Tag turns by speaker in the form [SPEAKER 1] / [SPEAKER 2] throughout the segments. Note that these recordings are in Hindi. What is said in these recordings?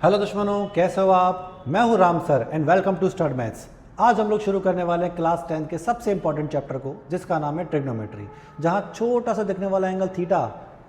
[SPEAKER 1] हेलो दुश्मनों, कैसे हो आप। मैं हूं Ram sir and welcome to Stud Maths. आज हम लोग शुरू करने वाले हैं क्लास 10 के सबसे इंपॉर्टेंट चैप्टर को, जिसका नाम है ट्रिग्नोमेट्री, जहां छोटा सा दिखने वाला एंगल थीटा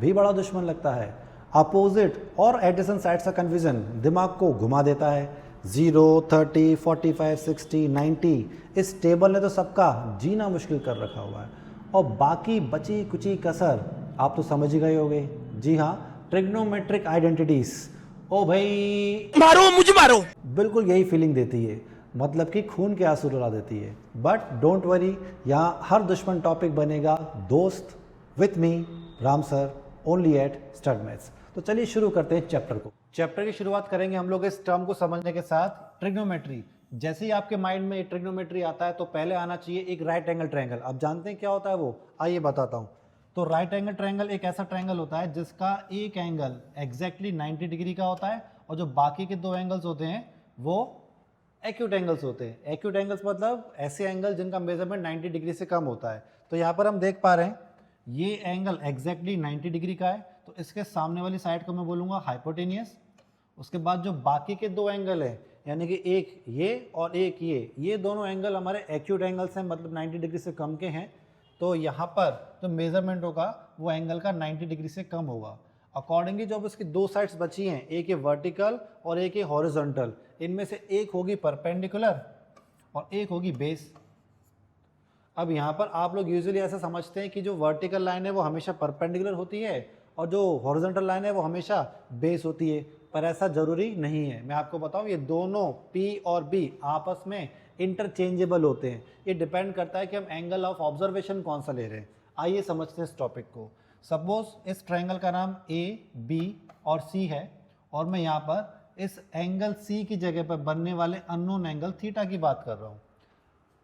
[SPEAKER 1] भी बड़ा दुश्मन लगता है। अपोजिट और एडजेसेंट साइड्स का कन्फ्यूजन दिमाग को घुमा देता है। 0, 30, 45, 60, 90 इस टेबल ने तो सबका जीना मुश्किल कर रखा हुआ है। और बाकी बची कुची कसर आप तो समझ ही गए होंगे। जी हाँ, ट्रिग्नोमेट्रिक आइडेंटिटीज। ओ भाई
[SPEAKER 2] मारो मुझे मारो।
[SPEAKER 1] बिल्कुल यही फीलिंग देती है, मतलब कि खून के आंसू रुला देती है। बट डोंट वरी, यहाँ हर दुश्मन टॉपिक बनेगा दोस्त with me Ram sir, only at Stud Maths. तो चलिए शुरू करते हैं चैप्टर को। चैप्टर की शुरुआत करेंगे हम लोग इस टर्म को समझने के साथ, ट्रिग्नोमेट्री। जैसे ही आपके माइंड में ट्रिग्नोमेट्री आता है तो पहले आना चाहिए एक राइट एंगल ट्रायंगल। अब जानते हैं क्या होता है वो, आइए बताता हूँ। तो राइट एंगल ट्रायंगल एक ऐसा ट्रायंगल होता है जिसका एक एंगल एग्जैक्टली 90 डिग्री का होता है और जो बाकी के दो एंगल्स होते हैं वो एक्यूट एंगल्स होते हैं। एक्यूट एंगल्स मतलब ऐसे एंगल जिनका मेजरमेंट 90 डिग्री से कम होता है। तो यहाँ पर हम देख पा रहे हैं ये एंगल एग्जैक्टली 90 डिग्री का है, तो इसके सामने वाली साइड को मैं बोलूँगा हाइपोटेनियस। उसके बाद जो बाकी के दो एंगल हैं, यानी कि एक ये और एक ये दोनों एंगल हमारे एक्यूट एंगल्स हैं, मतलब 90 डिग्री से कम के हैं। तो यहाँ पर जो मेजरमेंट होगा वो एंगल का 90 डिग्री से कम होगा। अकॉर्डिंगली जो अब इसकी दो साइड्स बची हैं, एक है वर्टिकल और एक है हॉरिजॉन्टल, इनमें से एक होगी परपेंडिकुलर और एक होगी बेस। अब यहाँ पर आप लोग यूजुअली ऐसा समझते हैं कि जो वर्टिकल लाइन है वो हमेशा परपेंडिकुलर होती है और जो हॉरिजॉन्टल लाइन है वो हमेशा बेस होती है, पर ऐसा जरूरी नहीं है। मैं आपको बताऊं, ये दोनों P और B आपस में इंटरचेंजेबल होते हैं। ये डिपेंड करता है कि हम एंगल ऑफ ऑब्जर्वेशन कौन सा ले रहे हैं। आइए समझते हैं इस टॉपिक को। सपोज इस ट्रायंगल का नाम A, B और C है और मैं यहाँ पर इस एंगल C की जगह पर बनने वाले अननोन एंगल थीटा की बात कर रहा हूँ।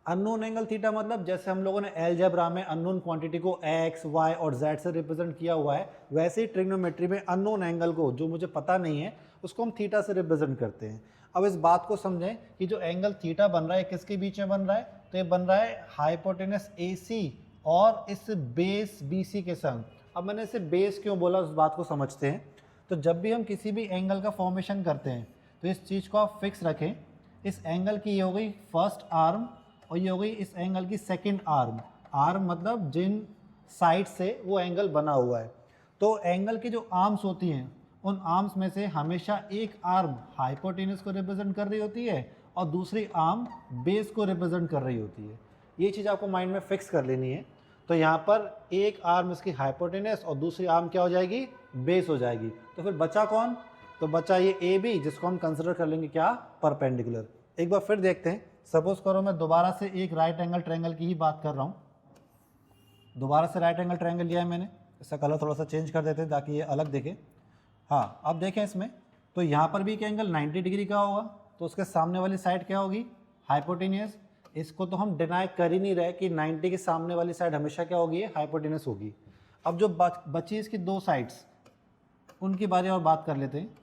[SPEAKER 1] अननोन एंगल थीटा मतलब जैसे हम लोगों ने अलजेब्रा में अननोन क्वांटिटी को x, y और z से रिप्रेजेंट किया हुआ है, वैसे ही ट्रिग्नोमेट्री में अननोन एंगल को, जो मुझे पता नहीं है, उसको हम थीटा से रिप्रेजेंट करते हैं। अब इस बात को समझें कि जो एंगल थीटा बन रहा है किसके बीच में बन रहा है, तो ये बन रहा है हाइपोटेनस AC और इस बेस BC के संग। अब मैंने इसे बेस क्यों बोला, उस बात को समझते हैं। तो जब भी हम किसी भी एंगल का फॉर्मेशन करते हैं तो इस चीज़ को आप फिक्स रखें। इस एंगल की ये हो गई फर्स्ट आर्म और ये हो गई इस एंगल की सेकंड आर्म। आर्म मतलब जिन साइड से वो एंगल बना हुआ है। तो एंगल की जो आर्म्स होती हैं उन आर्म्स में से हमेशा एक आर्म हाइपोटेनस को रिप्रेजेंट कर रही होती है और दूसरी आर्म बेस को रिप्रेजेंट कर रही होती है। ये चीज़ आपको माइंड में फिक्स कर लेनी है। तो यहाँ पर एक आर्म इसकी हाइपोटेनस और दूसरी आर्म क्या हो जाएगी, बेस हो जाएगी। तो फिर बचा कौन, तो बचा ये AB, जिसको हम कंसिडर कर लेंगे क्या, परपेंडिकुलर। एक बार फिर देखते हैं। सपोज करो मैं दोबारा से एक राइट एंगल ट्रायंगल की ही बात कर रहा हूँ। दोबारा से राइट एंगल ट्रायंगल लिया है मैंने, इसका कलर थोड़ा सा चेंज कर देते हैं ताकि ये अलग दिखे। हाँ, अब देखें इसमें, तो यहाँ पर भी एक एंगल 90 डिग्री का होगा, तो उसके सामने वाली साइड क्या होगी, हाइपोटेनियस। इसको तो हम डिनाई कर ही नहीं रहे कि 90 के सामने वाली साइड हमेशा क्या होगी, हाइपोटेनस होगी। अब जो बची इसकी दो साइड्स, उनके बारे में और बात कर लेते हैं।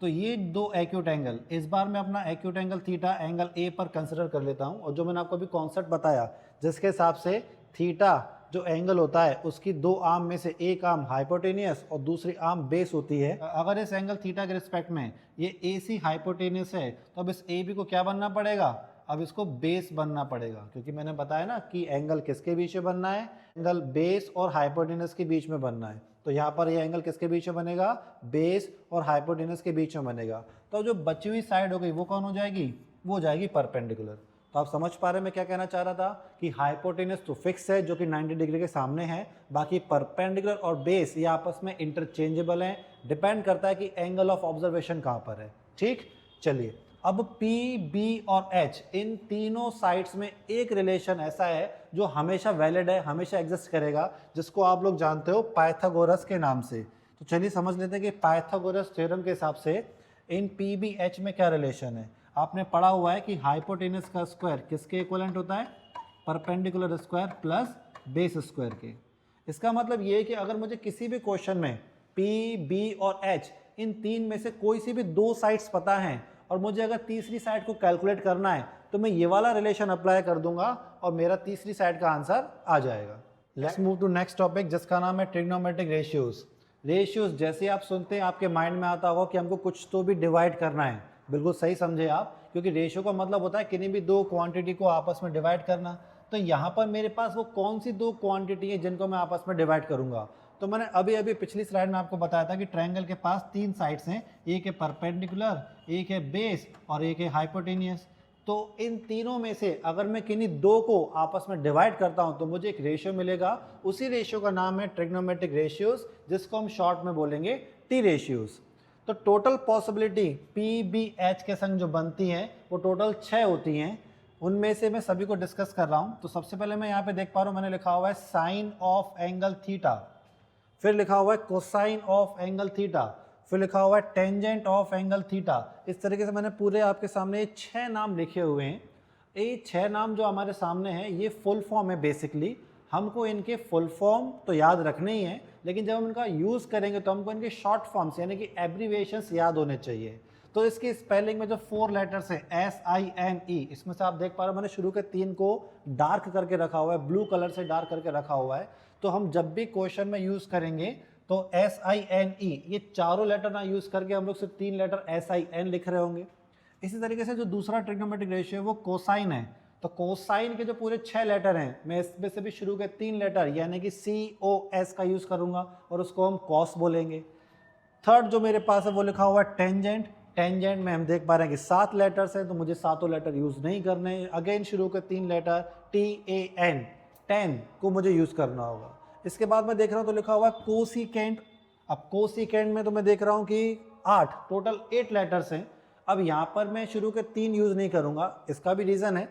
[SPEAKER 1] तो ये दो एक्यूट एंगल, इस बार मैं अपना acute angle theta angle A पर कंसिडर कर लेता हूँ। और जो मैंने आपको अभी कॉन्सेप्ट बताया, जिसके हिसाब से थीटा जो एंगल होता है उसकी दो आर्म में से एक आर्म हाइपोटेनियस और दूसरी आर्म बेस होती है। अगर इस एंगल थीटा के रिस्पेक्ट में ये AC हाइपोटेनियस है तो अब इस AB को क्या बनना पड़ेगा, अब इसको बेस बनना पड़ेगा, क्योंकि मैंने बताया ना कि एंगल किसके बीच में बनना है, एंगल बेस और हाइपोटेनस के बीच में बनना है। तो यहाँ पर ये एंगल किसके बीच में बनेगा, बेस और हाइपोटेनस के बीच में बनेगा। तो जो बची हुई साइड हो गई वो कौन हो जाएगी, वो हो जाएगी परपेंडिकुलर। तो आप समझ पा रहे हैं मैं क्या कहना चाह रहा था, कि हाइपोटेनस तो फिक्स है जो कि 90 डिग्री के सामने है, बाकी परपेंडिकुलर और बेस ये आपस में इंटरचेंजेबल हैं। डिपेंड करता है कि एंगल ऑफ ऑब्जर्वेशन कहाँ पर है। ठीक, चलिए अब P, B और H इन तीनों साइड्स में एक रिलेशन ऐसा है जो हमेशा वैलिड है, हमेशा एग्जिस्ट करेगा, जिसको आप लोग जानते हो पाइथागोरस के नाम से। तो चलिए समझ लेते हैं कि पाइथागोरस थ्योरम के हिसाब से इन P, B, H में क्या रिलेशन है। आपने पढ़ा हुआ है कि हाइपोटेनस का स्क्वायर किसके इक्विवेलेंट होता है, perpendicular square plus base square के। इसका मतलब ये है कि अगर मुझे किसी भी क्वेश्चन में P, B और H इन तीन में से कोई सी भी दो साइड्स पता हैं और मुझे अगर तीसरी साइड को कैलकुलेट करना है तो मैं ये वाला रिलेशन अप्लाई कर दूंगा और मेरा तीसरी साइड का आंसर आ जाएगा। Let's move to next topic, जिसका नाम है ट्रिग्नोमेट्रिक रेशियोज। रेशियोज जैसे आप सुनते हैं आपके माइंड में आता होगा कि हमको कुछ तो भी डिवाइड करना है। बिल्कुल सही समझे आप, क्योंकि रेशियो का मतलब होता है किन्हीं भी दो क्वांटिटी को आपस में डिवाइड करना। तो यहाँ पर मेरे पास वो कौन सी दो क्वांटिटी है जिनको मैं आपस में डिवाइड करूंगा। तो मैंने अभी अभी पिछली स्लाइड में आपको बताया था कि ट्रायंगल के पास तीन साइड्स हैं, एक है परपेंडिकुलर, एक है बेस और एक है हाइपोटेनियस। तो इन तीनों में से अगर मैं किन्हीं दो को आपस में डिवाइड करता हूं तो मुझे एक रेशियो मिलेगा। उसी रेशियो का नाम है ट्रिग्नोमेट्रिक रेशियोज, जिसको हम शॉर्ट में बोलेंगे टी रेशियोज। तो total possibility P B H के संग जो बनती हैं वो टोटल 6 होती हैं। उनमें से मैं सभी को डिस्कस कर रहा हूं। तो सबसे पहले मैं यहाँ पे देख पा रहा हूं, मैंने लिखा हुआ है साइन ऑफ एंगल थीटा, फिर लिखा हुआ है कोसाइन ऑफ एंगल थीटा, फिर लिखा हुआ है टेंजेंट ऑफ एंगल थीटा। इस तरीके से मैंने पूरे आपके सामने ये 6 नाम लिखे हुए हैं। ये 6 नाम जो हमारे सामने हैं ये फुल फॉर्म है। बेसिकली हमको इनके फुल फॉर्म तो याद रखने ही हैं, लेकिन जब हम इनका यूज़ करेंगे तो हमको इनके शॉर्ट फॉर्म्स यानी कि एब्रीविएशंस याद होने चाहिए। तो इसकी स्पेलिंग में जो 4 लेटर्स हैं SINE, इसमें से आप देख पा रहे हो मैंने शुरू के 3 को डार्क करके रखा हुआ है, ब्लू कलर से डार्क करके रखा हुआ है। तो हम जब भी क्वेश्चन में यूज़ करेंगे तो SINE ये चारों लेटर ना यूज़ करके हम लोग सिर्फ 3 लेटर SIN लिख रहे होंगे। इसी तरीके से जो दूसरा ट्रिग्नोमेट्रिक रेशियो है वो कोसाइन है। तो कोसाइन के जो पूरे 6 लेटर हैं मैं इसमें से भी शुरू के 3 लेटर यानी कि COS का यूज़ करूँगा और उसको हम कॉस बोलेंगे। थर्ड जो मेरे पास है वो लिखा हुआ है टेंजेंट। टेंजेंट में हम देख पा रहे हैं कि 7 लेटर्स हैं तो मुझे सातों लेटर यूज़ नहीं करने। अगेन शुरू के 3 लेटर TAN, 10 को मुझे यूज़ करना होगा। इसके बाद मैं देख रहा हूँ तो लिखा हुआ है कोसिकेंट। अब कोसिकेंट में तो मैं देख रहा हूँ कि 8 टोटल 8 लेटर्स हैं। अब यहाँ पर मैं शुरू के 3 यूज़ नहीं करूँगा, इसका भी रीज़न है।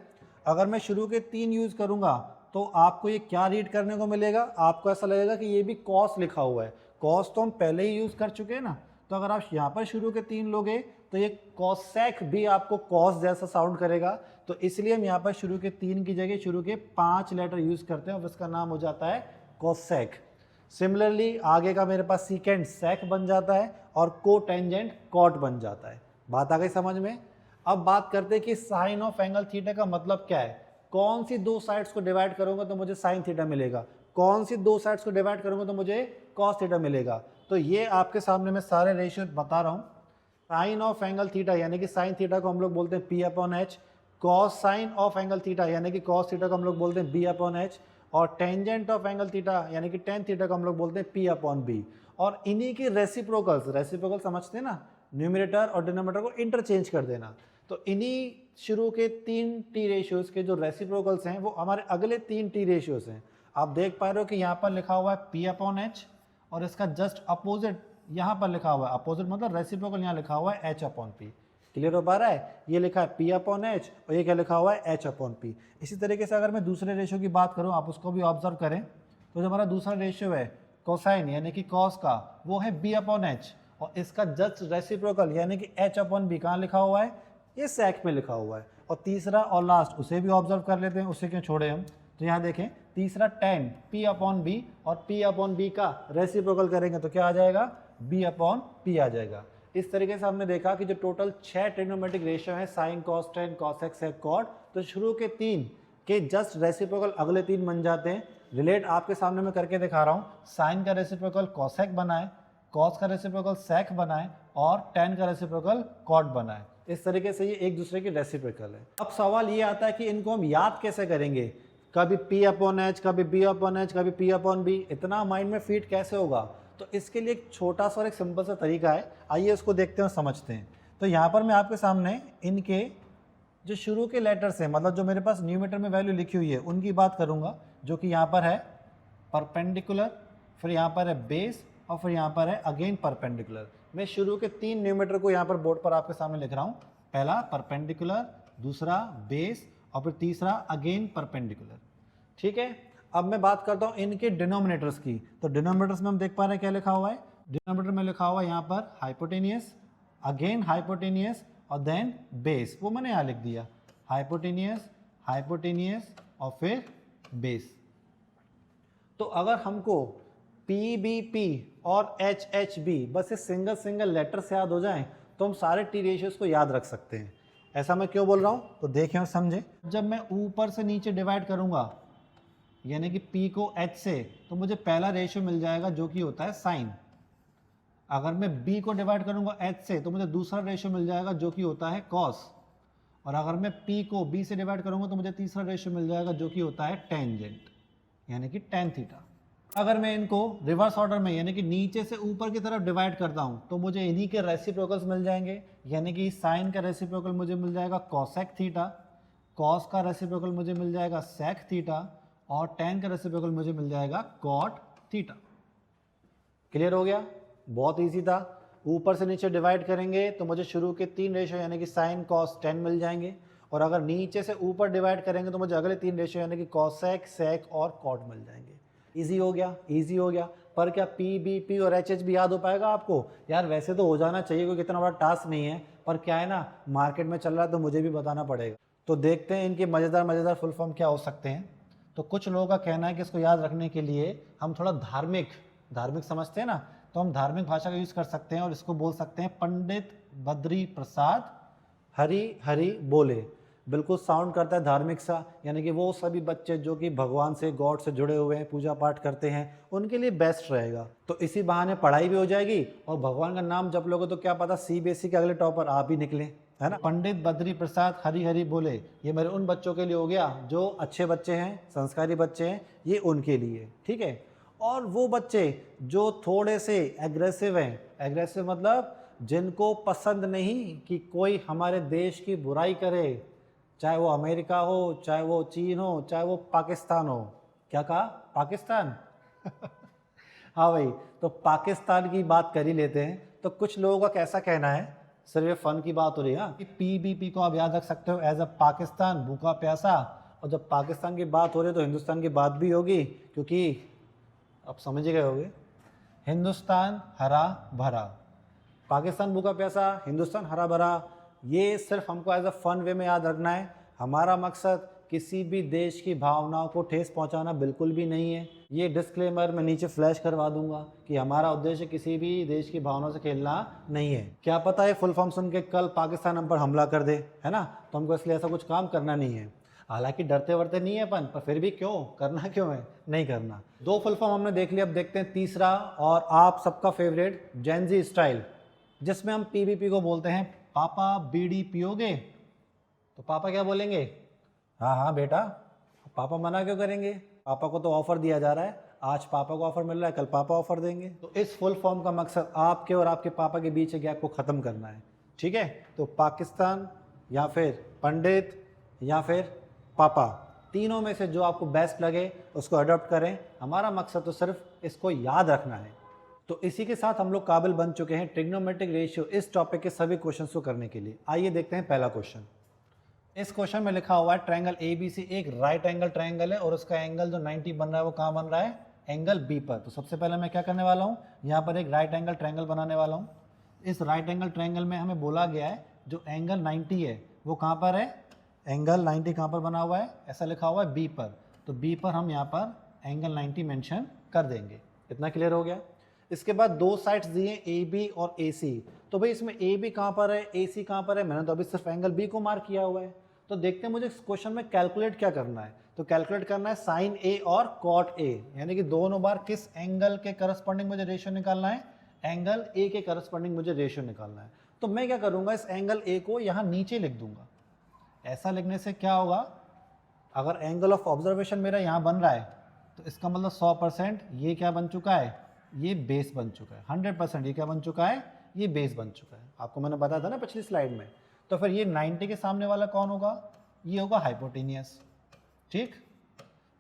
[SPEAKER 1] अगर मैं शुरू के 3 यूज़ करूँगा तो आपको ये क्या रीड करने को मिलेगा, आपको ऐसा लगेगा कि ये भी कॉस लिखा हुआ है। कॉस तो हम पहले ही यूज़ कर चुके हैं ना, तो अगर आप यहाँ पर शुरू के 3 लोगे तो ये कॉसेक भी आपको कॉस जैसा साउंड करेगा। तो इसलिए हम यहाँ पर शुरू के 3 की जगह शुरू के 5 लेटर यूज़ करते हैं और इसका नाम हो जाता है कॉसेक। सिमिलरली आगे का मेरे पास सीकेंड सेक बन जाता है और को टेंजेंट कॉट बन जाता है। बात आ गई समझ में। अब बात करते हैं कि साइन ऑफ एंगल थीटा का मतलब क्या है। कौन सी दो साइड्स को डिवाइड करूंगा तो मुझे साइन थीटा मिलेगा, कौन सी दो साइड्स को डिवाइड करूंगा तो मुझे कॉस थीटा मिलेगा। तो ये आपके सामने मैं सारे रेशियो बता रहा हूँ। साइन ऑफ एंगल थीटा यानी कि साइन थीटा को हम लोग बोलते हैं P/H, cos sine of angle theta यानी कि कॉस थीटा को हम लोग बोलते हैं B/H, और टेंजेंट ऑफ एंगल थीटा यानी कि टेन थीटा को हम लोग बोलते हैं P/B। और इन्हीं की रेसिप्रोकल समझते हैं ना, न्यूमरेटर और डिनोमिनेटर को इंटरचेंज कर देना। तो इन्हीं शुरू के 3 टी रेशियोज के जो रेसिप्रोकल्स हैं वो हमारे अगले 3 टी रेशियोज हैं। आप देख पा रहे हो कि यहाँ पर लिखा हुआ है P/H और इसका जस्ट अपोजिट यहाँ पर लिखा हुआ है, अपोजिट मतलब रेसिप्रोकल यहाँ लिखा हुआ है H/P। क्लियर हो पा रहा है, ये लिखा है P/H और ये क्या लिखा हुआ है H/P। इसी तरीके से अगर मैं दूसरे रेशियो की बात करूँ, आप उसको भी ऑब्जर्व करें, तो जो हमारा दूसरा रेशियो है कोसाइन यानी कि कॉस का, वो है B/H और इसका जस्ट रेसिप्रोकल यानी कि H/B कहाँ लिखा हुआ है, ये सेक में लिखा हुआ है। और तीसरा और लास्ट उसे भी ऑब्जर्व कर लेते हैं, उसे क्यों छोड़े हम। तो यहाँ देखें तीसरा 10 P/B और P/B का रेसिप्रोकल करेंगे तो क्या आ जाएगा, B/P आ जाएगा। इस तरीके से हमने देखा कि जो टोटल 6 ट्रिग्नोमेट्रिक रेशियो है sine cos tan cosec sec cot, तो शुरू के 3 के जस्ट रेसिप्रोकल अगले 3 बन जाते हैं। रिलेट आपके सामने मैं करके दिखा रहा हूँ। साइन का रेसिप्रोकल कॉसेक बनाए, कॉस का रेसिप्रोकल सेक बनाए और टेन का रेसिप्रोकल कॉट बनाए। इस तरीके से ये एक दूसरे की रेसिप्रोकल है। अब सवाल ये आता है कि इनको हम याद कैसे करेंगे, कभी P/H, कभी B/H, कभी P/B, इतना माइंड में फीट कैसे होगा। तो इसके लिए एक छोटा सा और एक सिंपल सा तरीका है, आइए उसको देखते हैं और समझते हैं। तो यहाँ पर मैं आपके सामने इनके जो शुरू के लेटर्स हैं, मतलब जो मेरे पास न्यूमरेटर में वैल्यू लिखी हुई है उनकी बात करूँगा, जो कि यहाँ पर है परपेंडिकुलर, फिर यहाँ पर है बेस और फिर यहाँ पर है अगेन परपेंडिकुलर। मैं शुरू के 3 न्यूमरेटर को यहाँ पर बोर्ड पर आपके सामने लिख रहा हूँ। पहला परपेंडिकुलर, दूसरा बेस और फिर तीसरा अगेन परपेंडिकुलर। ठीक है, अब मैं बात करता हूँ इनके डिनोमिनेटर्स की। तो डिनोमिनेटर्स में हम देख पा रहे हैं क्या लिखा हुआ है, डिनोमिनेटर में लिखा हुआ है यहाँ पर हाइपोटेनियस, अगेन हाइपोटेनियस और देन बेस, वो मैंने यहाँ लिख दिया हाइपोटेनियस, हाइपोटेनियस और फिर बेस। तो अगर हमको PBP और HHB बस ये सिंगल लेटर से याद हो जाएं तो हम सारे टी रेशियोज को याद रख सकते हैं। ऐसा मैं क्यों बोल रहा हूँ तो देखें और समझें। जब मैं ऊपर से नीचे डिवाइड करूँगा यानी कि P को H से, तो मुझे पहला रेशियो मिल जाएगा जो कि होता है साइन। अगर मैं b को डिवाइड करूंगा h से तो मुझे दूसरा रेशियो मिल जाएगा जो कि होता है cos, और अगर मैं p को b से डिवाइड करूंगा तो मुझे तीसरा रेशियो मिल जाएगा जो कि होता है टेंजेंट, यानी कि tan थीटा। अगर मैं इनको रिवर्स ऑर्डर में यानी कि नीचे से ऊपर की तरफ डिवाइड करता हूं तो मुझे इन्हीं के रेसिप्रोकल्स मिल जाएंगे, यानी कि साइन का रेसिप्रोकल मुझे मिल जाएगा कोसेक थीटा, कॉस का रेसिप्रोकल मुझे मिल जाएगा सेक थीटा, और tan का रेसिप्रोकल मुझे मिल जाएगा कॉट थीटा। क्लियर हो गया? बहुत इजी था। ऊपर से नीचे डिवाइड करेंगे तो मुझे शुरू के 3 रेशियो यानी कि साइन कॉस tan मिल जाएंगे, और अगर नीचे से ऊपर डिवाइड करेंगे तो मुझे अगले 3 रेशियो यानी कि कॉसेक, सेक और कॉट मिल जाएंगे। इजी हो गया, इजी हो गया। पर क्या पी बी पी और एच एच भी याद हो पाएगा आपको? यार वैसे तो हो जाना चाहिए क्योंकि इतना बड़ा टास्क नहीं है, पर क्या है ना, मार्केट में चल रहा है तो मुझे भी बताना पड़ेगा। तो देखते हैं इनके मज़ेदार मज़ेदार फुल फॉर्म क्या हो सकते हैं। तो कुछ लोगों का कहना है कि इसको याद रखने के लिए हम थोड़ा धार्मिक समझते हैं ना, तो हम धार्मिक भाषा का यूज़ कर सकते हैं और इसको बोल सकते हैं पंडित बद्री प्रसाद हरि हरि बोले। बिल्कुल साउंड करता है धार्मिक सा, यानी कि वो सभी बच्चे जो कि भगवान से, गॉड से जुड़े हुए हैं, पूजा पाठ करते हैं, उनके लिए बेस्ट रहेगा। तो इसी बहाने पढ़ाई भी हो जाएगी और भगवान का नाम जप लोगे तो क्या पता CBSE के अगले टॉपर आप ही निकले, है ना। पंडित बद्री प्रसाद हरि हरि बोले, ये मेरे उन बच्चों के लिए हो गया जो अच्छे बच्चे हैं, संस्कारी बच्चे हैं, ये उनके लिए, ठीक है। और वो बच्चे जो थोड़े से एग्रेसिव हैं, एग्रेसिव मतलब जिनको पसंद नहीं कि कोई हमारे देश की बुराई करे, चाहे वो अमेरिका हो, चाहे वो चीन हो, चाहे वो पाकिस्तान हो। क्या कहा? पाकिस्तान? हाँ भाई, तो पाकिस्तान की बात कर ही लेते हैं। तो कुछ लोगों का कैसा कहना है, सिर्फ ये फन की बात हो रही है कि PBP को आप याद रख सकते हो एज अ पाकिस्तान भूखा प्यासा, और जब पाकिस्तान की बात हो रही है तो हिंदुस्तान की बात भी होगी, क्योंकि आप समझ गए होंगे, हिंदुस्तान हरा भरा, पाकिस्तान भूखा प्यासा, हिंदुस्तान हरा भरा। ये सिर्फ हमको एज अ फन वे में याद रखना है। हमारा मकसद किसी भी देश की भावनाओं को ठेस पहुंचाना बिल्कुल भी नहीं है। ये डिस्क्लेमर मैं नीचे फ्लैश करवा दूंगा कि हमारा उद्देश्य किसी भी देश की भावनाओं से खेलना नहीं है। क्या पता है फुल फॉर्म सुन के कल पाकिस्तान हम पर हमला कर दे, है ना, तो हमको इसलिए ऐसा कुछ काम करना नहीं है। हालांकि डरते वरते नहीं है अपन, पर फिर भी क्यों करना, क्यों है नहीं करना। 2 फुल फॉर्म हमने देख लिया, अब देखते हैं तीसरा और आप सबका फेवरेट जेनजी स्टाइल, जिसमें हम PBP को बोलते हैं पापा बीड़ी पियोगे। तो पापा क्या बोलेंगे? हाँ हाँ बेटा। पापा मना क्यों करेंगे? पापा को तो ऑफर दिया जा रहा है, आज पापा को ऑफर मिल रहा है, कल पापा ऑफर देंगे। तो इस फुल फॉर्म का मकसद आपके और आपके पापा के बीच के गैप को ख़त्म करना है, ठीक है। तो पाकिस्तान या फिर पंडित या फिर पापा, तीनों में से जो आपको बेस्ट लगे उसको अडॉप्ट करें। हमारा मकसद तो सिर्फ इसको याद रखना है। तो इसी के साथ हम लोग काबिल बन चुके हैं ट्रिग्नोमेट्रिक रेशियो इस टॉपिक के सभी क्वेश्चंस को करने के लिए। आइए देखते हैं पहला क्वेश्चन। इस क्वेश्चन में लिखा हुआ है ट्रायंगल ABC एक राइट एंगल ट्रायंगल है और उसका एंगल जो 90 बन रहा है वो कहाँ बन रहा है? एंगल B पर। तो सबसे पहले मैं क्या करने वाला हूँ, यहाँ पर एक राइट एंगल ट्रायंगल बनाने वाला हूँ। इस राइट एंगल ट्रायंगल में हमें बोला गया है जो एंगल 90 है वो कहाँ पर है? एंगल 90 कहाँ पर बना हुआ है? ऐसा लिखा हुआ है B पर। तो B पर हम यहाँ पर एंगल 90 मेंशन कर देंगे। इतना क्लियर हो गया। इसके बाद 2 साइड्स दिए AB और AC। तो भाई इसमें AB कहाँ पर है, AC कहाँ पर है? मैंने तो अभी सिर्फ एंगल B को मार्क किया हुआ है। तो देखते हैं मुझे इस क्वेश्चन में कैलकुलेट क्या करना है। तो कैलकुलेट करना है साइन A और कॉट A, यानी कि दोनों बार किस एंगल के करस्पॉन्डिंग मुझे रेशियो निकालना है? एंगल A के करस्पॉन्डिंग मुझे रेशियो निकालना है। तो मैं क्या करूँगा, इस एंगल A को यहाँ नीचे लिख दूंगा। ऐसा लिखने से क्या होगा, अगर एंगल ऑफ ऑब्जर्वेशन मेरा यहाँ बन रहा है तो इसका मतलब 100% ये क्या बन चुका है? ये बेस बन चुका है। 100% ये क्या बन चुका है? ये बेस बन चुका है। आपको मैंने बताया था ना पिछली स्लाइड में। तो फिर ये 90 के सामने वाला कौन होगा? ये होगा हाइपोटेनियस, ठीक।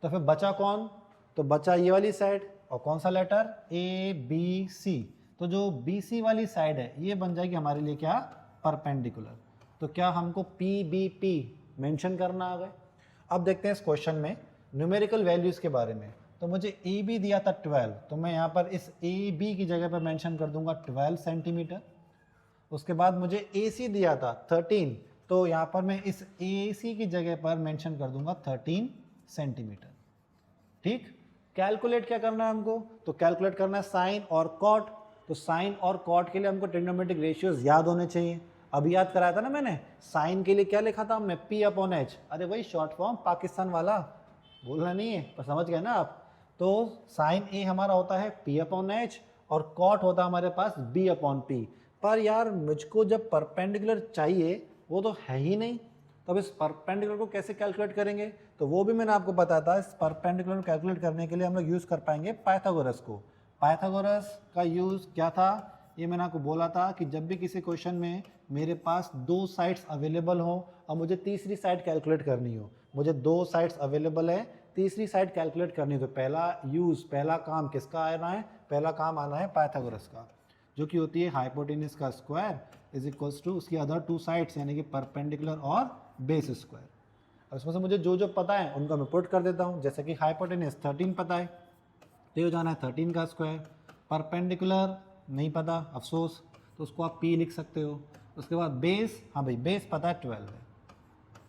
[SPEAKER 1] तो फिर बचा कौन? तो बचा ये वाली साइड, और कौन सा लेटर? ABC। तो जो BC वाली साइड है ये बन जाएगी हमारे लिए क्या? परपेंडिकुलर। तो क्या हमको PBP मेंशन करना आ गए। अब देखते हैं इस क्वेश्चन में न्यूमेरिकल वैल्यूज के बारे में। तो मुझे AB दिया था 12, तो मैं यहाँ पर इस AB की जगह पर मेंशन कर दूंगा 12 सेंटीमीटर। उसके बाद मुझे AC दिया था 13, तो यहाँ पर मैं इस AC की जगह पर मेंशन कर दूंगा 13 सेंटीमीटर, ठीक। कैलकुलेट क्या करना है हमको? तो कैलकुलेट करना है साइन और कॉट। तो साइन और कॉट के लिए हमको ट्रिग्नोमेट्रिक रेशियोज याद होने चाहिए। अभी याद कराया था ना मैंने, साइन के लिए क्या लिखा था हमने? P/H। अरे वही शॉर्ट फॉर्म पाकिस्तान वाला, बोलना नहीं है, पर समझ गए ना आप। तो साइन A हमारा होता है P/H और कॉट होता है हमारे पास b अपॉन पी। पर यार मुझको जब परपेंडिकुलर चाहिए वो तो है ही नहीं, तो अब इस परपेंडिकुलर को कैसे कैलकुलेट करेंगे, तो वो भी मैंने आपको बताया था। इस परपेंडिकुलर को कैलकुलेट करने के लिए हम लोग यूज़ कर पाएंगे पाइथागोरस को। पाइथागोरस का यूज़ क्या था, ये मैंने आपको बोला था कि जब भी किसी क्वेश्चन में मेरे पास दो साइड्स अवेलेबल हो और मुझे तीसरी साइड कैलकुलेट करनी हो, मुझे दो साइड्स अवेलेबल है, तीसरी साइड कैलकुलेट करनी हो, तो पहला काम किसका आना है, पहला काम आना है पाइथागोरस का, जो कि होती है हाइपोटेन्यूज का स्क्वायर इज इक्वल्स टू उसकी अदर टू साइड्स यानी कि परपेंडिकुलर और बेस स्क्वायर। अब इसमें से मुझे जो जो पता है उनका मैं पुट कर देता हूँ। जैसे कि हाइपोटेन्यूज 13 पता है, तो ये हो जाना है 13 का स्क्वायर। परपेंडिकुलर नहीं पता, अफसोस, तो उसको आप p लिख सकते हो। उसके बाद बेस, हाँ भाई बेस पता है 12 है,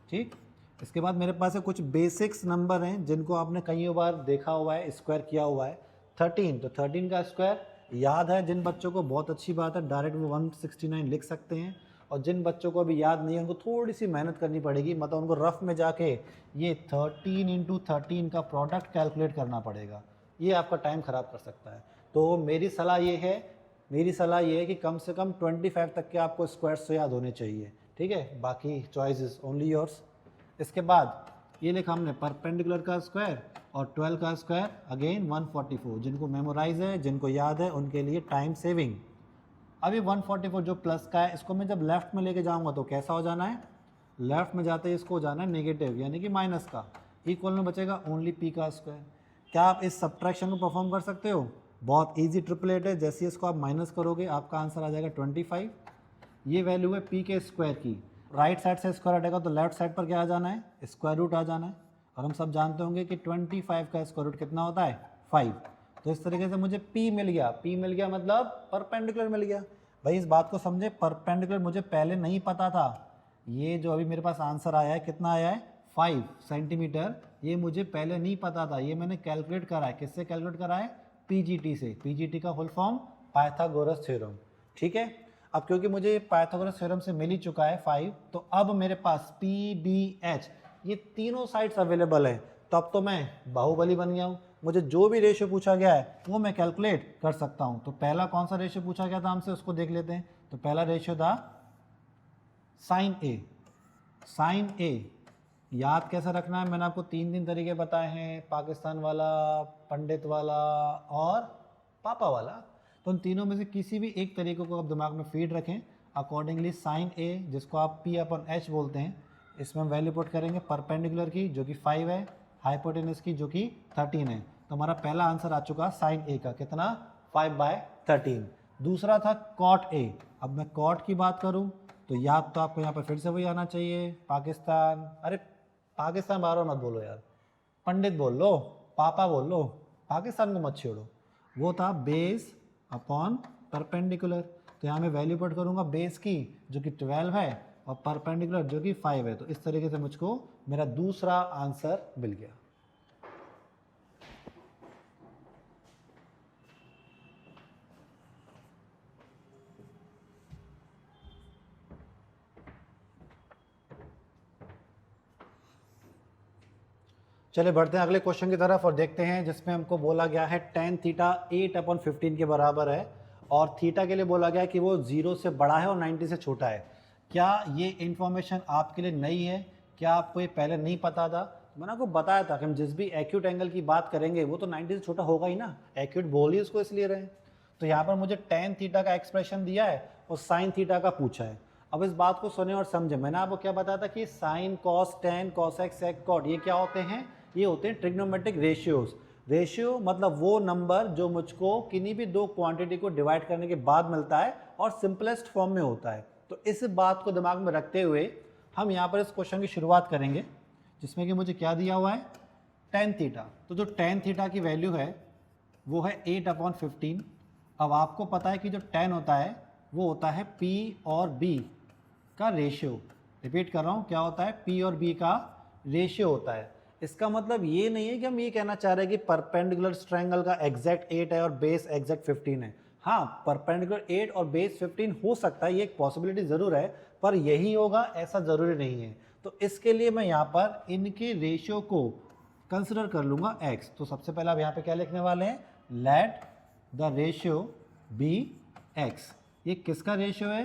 [SPEAKER 1] ठीक। इसके बाद मेरे पास है कुछ बेसिक्स नंबर हैं जिनको आपने कई बार देखा हुआ है, स्क्वायर किया हुआ है। 13, तो 13 का स्क्वायर याद है जिन बच्चों को, बहुत अच्छी बात है, डायरेक्ट वो 169 लिख सकते हैं। और जिन बच्चों को अभी याद नहीं है उनको थोड़ी सी मेहनत करनी पड़ेगी, मतलब उनको रफ में जाके ये 13 इंटू 13 का प्रोडक्ट कैलकुलेट करना पड़ेगा, ये आपका टाइम ख़राब कर सकता है। तो मेरी सलाह ये है कि कम से कम 25 तक के आपको स्क्वायर्स तो याद होने चाहिए, ठीक है। बाकी चॉइस इज ओनली योर्स। इसके बाद ये लिखा हमने परपेंडिकुलर का स्क्वायर और 12 का स्क्वायर अगेन 144। जिनको मेमोराइज है, जिनको याद है, उनके लिए टाइम सेविंग। अभी 144 जो प्लस का है, इसको मैं जब लेफ्ट में लेके जाऊंगा तो कैसा हो जाना है, लेफ्ट में जाते ही इसको हो जाना है नेगेटिव यानी कि माइनस का। इक्वल में बचेगा ओनली p का स्क्वायर। क्या आप इस सब्ट्रैक्शन को परफॉर्म कर सकते हो, बहुत ईजी ट्रिपलेट है। जैसे इसको आप माइनस करोगे आपका आंसर आ जाएगा 25। ये वैल्यू है p के स्क्वायर की, राइट साइड से स्क्वायर हटेगा तो लेफ्ट साइड पर क्या आ जाना है, स्क्वायर रूट आ जाना है। और हम सब जानते होंगे कि 25 का स्क्वायर रूट कितना होता है, 5। तो इस तरीके से मुझे p मिल गया मतलब परपेंडिकुलर मिल गया। भाई इस बात को समझे, परपेंडिकुलर मुझे पहले नहीं पता था। ये जो अभी मेरे पास आंसर आया है, कितना आया है, 5 सेंटीमीटर, ये मुझे पहले नहीं पता था, ये मैंने कैलकुलेट करा है। किससे कैलकुलेट करा है, पीजीटी से। पीजीटी का फुल फॉर्म पाइथागोरस थ्योरम, ठीक है। अब क्योंकि मुझे पाइथागोरस थ्योरम से मिल ही चुका है 5, तो अब मेरे पास पी बी एच ये तीनों साइड्स अवेलेबल हैं, तो अब तो मैं बाहुबली बन गया हूँ। मुझे जो भी रेशियो पूछा गया है वो मैं कैलकुलेट कर सकता हूँ। तो पहला कौन सा रेशियो पूछा गया था हमसे, उसको देख लेते हैं। तो पहला रेशियो था साइन ए। साइन ए याद कैसे रखना है, मैंने आपको 3 तरीके बताए हैं, पाकिस्तान वाला, पंडित वाला और पापा वाला। तो उन तीनों में से किसी भी एक तरीके को आप दिमाग में फीड रखें। अकॉर्डिंगली साइन ए, जिसको आप p अपॉन एच बोलते हैं, इसमें हम वैल्यू पुट करेंगे परपेंडिकुलर की जो कि 5 है, हाइपोटेनस की जो कि 13 है। तो हमारा पहला आंसर आ चुका साइन ए का, कितना, 5/13। दूसरा था कॉट ए। अब मैं कॉट की बात करूं तो याद तो आपको यहाँ पर फिर से वही आना चाहिए, पाकिस्तान। अरे पाकिस्तान बार बार मत बोलो यार, पंडित बोल लो, पापा बोल लो, पाकिस्तान को मत छोड़ो। वो था बेस अपॉन परपेंडिकुलर। तो यहाँ मैं वैल्यू पुट करूँगा बेस की जो कि 12 है और परपेंडिकुलर जो कि 5 है। तो इस तरीके से मुझको मेरा दूसरा आंसर मिल गया। चलिए बढ़ते हैं अगले क्वेश्चन की तरफ और देखते हैं, जिसमें हमको बोला गया है tan थीटा 8/15 के बराबर है और थीटा के लिए बोला गया है कि वो 0 से बड़ा है और 90 से छोटा है। क्या ये इन्फॉर्मेशन आपके लिए नई है, क्या आपको ये पहले नहीं पता था? मैंने आपको बताया था कि हम जिस भी एक्यूट एंगल की बात करेंगे वो तो 90 से छोटा होगा ही ना, एक्यूट बोल ही उसको इसलिए रहे। तो यहाँ पर मुझे tan थीटा का एक्सप्रेशन दिया है और sin थीटा का पूछा है। अब इस बात को सुने और समझे। मैंने आपको क्या बताया था कि sign, cos, tan, cosec, sec, cot ये क्या होते हैं, ये होते हैं ट्रिग्नोमेट्रिक रेशियोज। रेशियो मतलब वो नंबर जो मुझको किन्हीं भी दो क्वांटिटी को डिवाइड करने के बाद मिलता है और सिंपलेस्ट फॉर्म में होता है। तो इस बात को दिमाग में रखते हुए हम यहाँ पर इस क्वेश्चन की शुरुआत करेंगे, जिसमें कि मुझे क्या दिया हुआ है, tan थीटा। तो जो tan थीटा की वैल्यू है वो है 8/15। अब आपको पता है कि जो tan होता है वो होता है p और b का रेशियो। रिपीट कर रहा हूँ, क्या होता है, p और b का रेशियो होता है। इसका मतलब ये नहीं है कि हम ये कहना चाह रहे हैं कि परपेंडिकुलर ट्रायंगल का एग्जैक्ट 8 है और बेस एग्जैक्ट 15 है। हाँ, परपेंडिकुलर 8 और बेस 15 हो सकता है, ये एक पॉसिबिलिटी ज़रूर है, पर यही होगा ऐसा ज़रूरी नहीं है। तो इसके लिए मैं यहाँ पर इनके रेशियो को कंसिडर कर लूँगा x। तो सबसे पहले आप यहाँ पे क्या लिखने वाले हैं, let the ratio be X. ये किसका रेशियो है?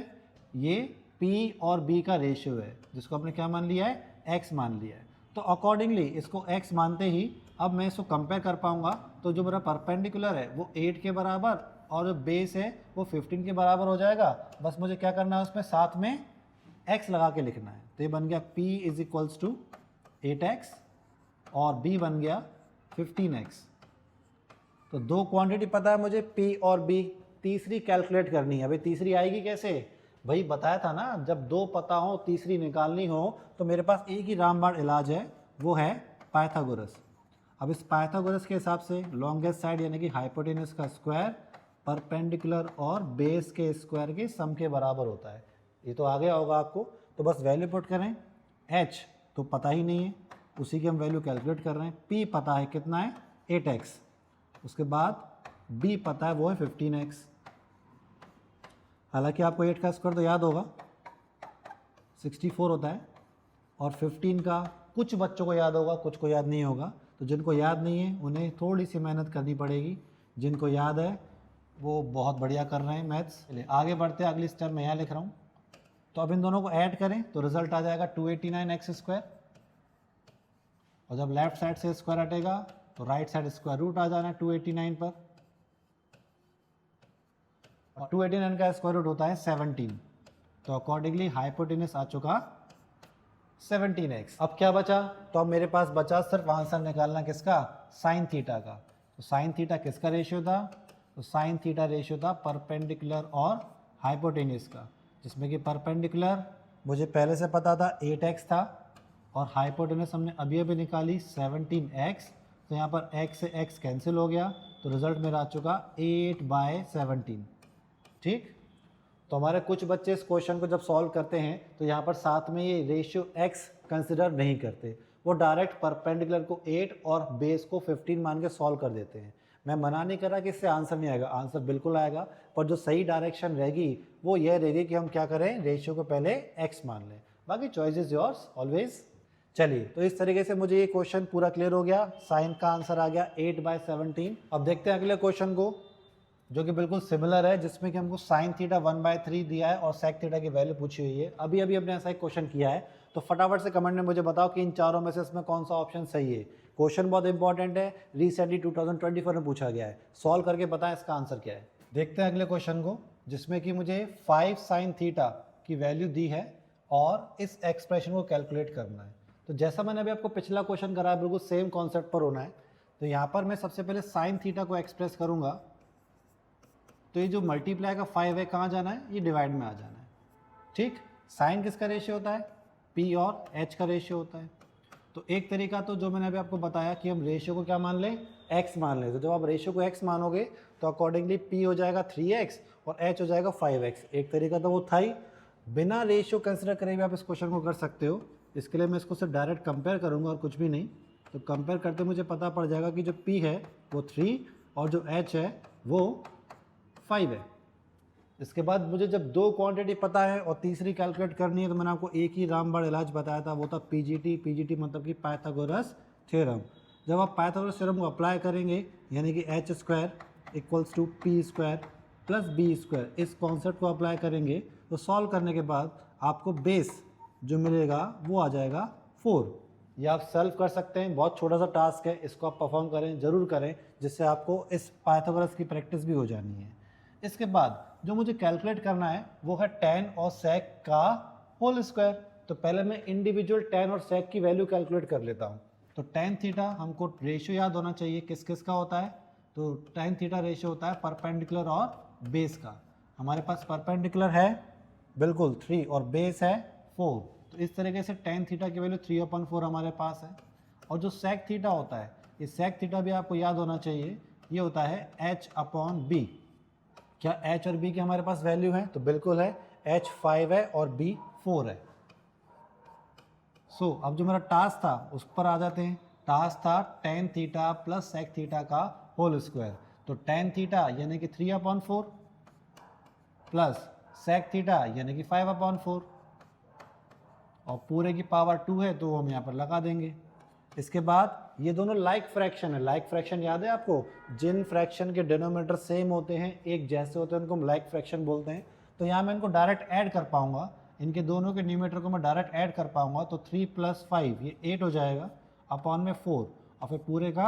[SPEAKER 1] ये P और B का रेशियो है, जिसको आपने क्या मान लिया है? X मान लिया है। तो अकॉर्डिंगली इसको X मानते ही अब मैं इसको कंपेयर कर पाऊंगा। तो जो मेरा परपेंडिकुलर है वो 8 के बराबर और जो बेस है वो 15 के बराबर हो जाएगा। बस मुझे क्या करना है, उसमें साथ में x लगा के लिखना है। तो ये बन गया P is equals to 8x और B बन गया 15x। तो दो क्वांटिटी पता है मुझे, P और B। तीसरी कैलकुलेट करनी है। अभी तीसरी आएगी कैसे? भाई बताया था ना, जब दो पता हो तीसरी निकालनी हो तो मेरे पास एक ही रामबाण इलाज है, वो है पाइथागोरस। अब इस पाइथागोरस के हिसाब से लॉन्गेस्ट साइड यानी कि हाइपोटेनस का स्क्वायर परपेंडिकुलर और बेस के स्क्वायर के सम के बराबर होता है। ये तो आ गया होगा आपको। तो बस वैल्यू पुट करें। h तो पता ही नहीं है, उसी की हम वैल्यू कैलकुलेट कर रहे हैं। p पता है कितना है? 8x। उसके बाद b पता है वो है 15x। हालांकि आपको 8 का स्क्वायर तो याद होगा, 64 होता है, और 15 का कुछ बच्चों को याद होगा, कुछ को याद नहीं होगा। तो जिनको याद नहीं है उन्हें थोड़ी सी मेहनत करनी पड़ेगी, जिनको याद है वो बहुत बढ़िया कर रहे हैं मैथ्स। चलिए आगे बढ़ते हैं, अगली स्टेप मैं यहाँ लिख रहा हूँ। तो अब इन दोनों को ऐड करें तो रिजल्ट आ जाएगा 289x स्क्वायर, और जब लेफ्ट साइड से स्क्वायर हटेगा तो राइट साइड स्क्वायर रूट आ जाना है 289 पर, और 289 का स्क्वायर रूट होता है 17। तो अकॉर्डिंगली हाइपोटेनस आ चुका 17x। अब क्या बचा? तो अब मेरे पास बचा सिर्फ आंसर निकालना किसका? साइन थीटा का। तो साइन थीटा किसका रेशियो था? तो साइन थीटा रेशियो था परपेंडिकुलर और हाइपोटेनस का, जिसमें कि परपेंडिकुलर मुझे पहले से पता था 8x था, और हाइपोटेनस हमने अभी अभी निकाली 17x। तो यहाँ पर x से x कैंसिल हो गया, तो रिजल्ट मेरा आ चुका 8/17। ठीक। तो हमारे कुछ बच्चे इस क्वेश्चन को जब सॉल्व करते हैं तो यहाँ पर साथ में ये रेशियो x कंसिडर नहीं करते, वो डायरेक्ट परपेंडिकुलर को 8 और बेस को 15 मान के सॉल्व कर देते हैं। मैं मना नहीं कर रहा कि इससे आंसर नहीं आएगा, आंसर बिल्कुल आएगा, पर जो सही डायरेक्शन रहेगी वो ये रहेगी कि हम क्या करें, रेशियो को पहले x मान लें। बाकी चॉइस इज योर्स ऑलवेज। चलिए, तो इस तरीके से मुझे ये क्वेश्चन पूरा क्लियर हो गया। साइन का आंसर आ गया 8/17। अब देखते हैं अगले क्वेश्चन को, जो कि बिल्कुल सिमिलर है, जिसमें कि हमको साइन थीटा 1/3 दिया है और सेक थीटा की वैल्यू पूछी हुई है। अभी अभी अपने ऐसा एक क्वेश्चन किया है, तो फटाफट से कमेंट में मुझे बताओ कि इन चारों में से इसमें कौन सा ऑप्शन सही है। क्वेश्चन बहुत इंपॉर्टेंट है, रिसेंटली 2024 में पूछा गया है। सॉल्व करके बताएं इसका आंसर क्या है। देखते हैं अगले क्वेश्चन को, जिसमें कि मुझे 5 साइन थीटा की वैल्यू दी है और इस एक्सप्रेशन को कैलकुलेट करना है। तो जैसा मैंने अभी आपको पिछला क्वेश्चन कराया, बिल्कुल सेम कॉन्सेप्ट पर होना है। तो यहाँ पर मैं सबसे पहले साइन थीटा को एक्सप्रेस करूँगा। तो ये जो मल्टीप्लाई का 5 है कहाँ जाना है? ये डिवाइड में आ जाना है। ठीक। साइन किसका रेशियो होता है? P और H का रेशियो होता है। तो एक तरीका तो जो मैंने अभी आपको बताया कि हम रेशियो को क्या मान लें? x मान लें। तो जब आप रेशियो को x मानोगे तो अकॉर्डिंगली P हो जाएगा 3x और H हो जाएगा 5x। एक तरीका तो वो था ही। बिना रेशियो कंसिडर करे भी आप इस क्वेश्चन को कर सकते हो। इसके लिए मैं इसको सिर्फ डायरेक्ट कंपेयर करूँगा और कुछ भी नहीं। तो कंपेयर करते मुझे पता पड़ जाएगा कि जो P है वो 3 और जो H है वो 5 है। इसके बाद मुझे जब दो क्वांटिटी पता है और तीसरी कैलकुलेट करनी है, तो मैंने आपको एक ही रामबाण इलाज बताया था, वो था पीजीटी मतलब कि पाइथागोरस थ्योरम। जब आप पाइथागोरस थ्योरम को अप्लाई करेंगे, यानी कि h square equals to P square plus B square, इस कॉन्सेप्ट को अप्लाई करेंगे तो सॉल्व करने के बाद आपको बेस जो मिलेगा वो आ जाएगा 4। ये आप सॉल्व कर सकते हैं, बहुत छोटा सा टास्क है, इसको आप परफॉर्म करें, ज़रूर करें, जिससे आपको इस पाइथागोरस की प्रैक्टिस भी हो जानी है। इसके बाद जो मुझे कैलकुलेट करना है वो है tan और sec का होल स्क्वायर। तो पहले मैं इंडिविजुअल tan और sec की वैल्यू कैलकुलेट कर लेता हूँ। तो tan थीटा हमको रेशियो याद होना चाहिए किस किस का होता है। तो tan थीटा रेशियो होता है परपेंडिकुलर और बेस का। हमारे पास परपेंडिकुलर है बिल्कुल 3 और बेस है 4। तो इस तरीके से tan थीटा की वैल्यू 3/4 हमारे पास है। और जो sec थीटा होता है, ये sec थीटा भी आपको याद होना चाहिए, ये होता है h/b। क्या h और b की हमारे पास वैल्यू है? तो बिल्कुल है, h 5 है और b 4 है। सो अब जो मेरा टास्क था उस पर आ जाते हैं। टास्क था tan theta plus sec theta का होल स्क्वायर। तो tan थीटा यानी कि 3/4 प्लस sec थीटा यानी कि 5/4, और पूरे की पावर 2 है तो हम यहाँ पर लगा देंगे। इसके बाद ये दोनों लाइक फ्रैक्शन है। लाइक फ्रैक्शन याद है आपको, जिन फ्रैक्शन के डिनोमिनेटर सेम होते हैं, एक जैसे होते हैं, उनको हम लाइक फ्रैक्शन बोलते हैं। तो यहाँ मैं इनको डायरेक्ट ऐड कर पाऊंगा, इनके दोनों के न्यूमरेटर को मैं डायरेक्ट ऐड कर पाऊंगा। तो 3 + 5 ये 8 हो जाएगा, अपॉन में 4 और फिर पूरे का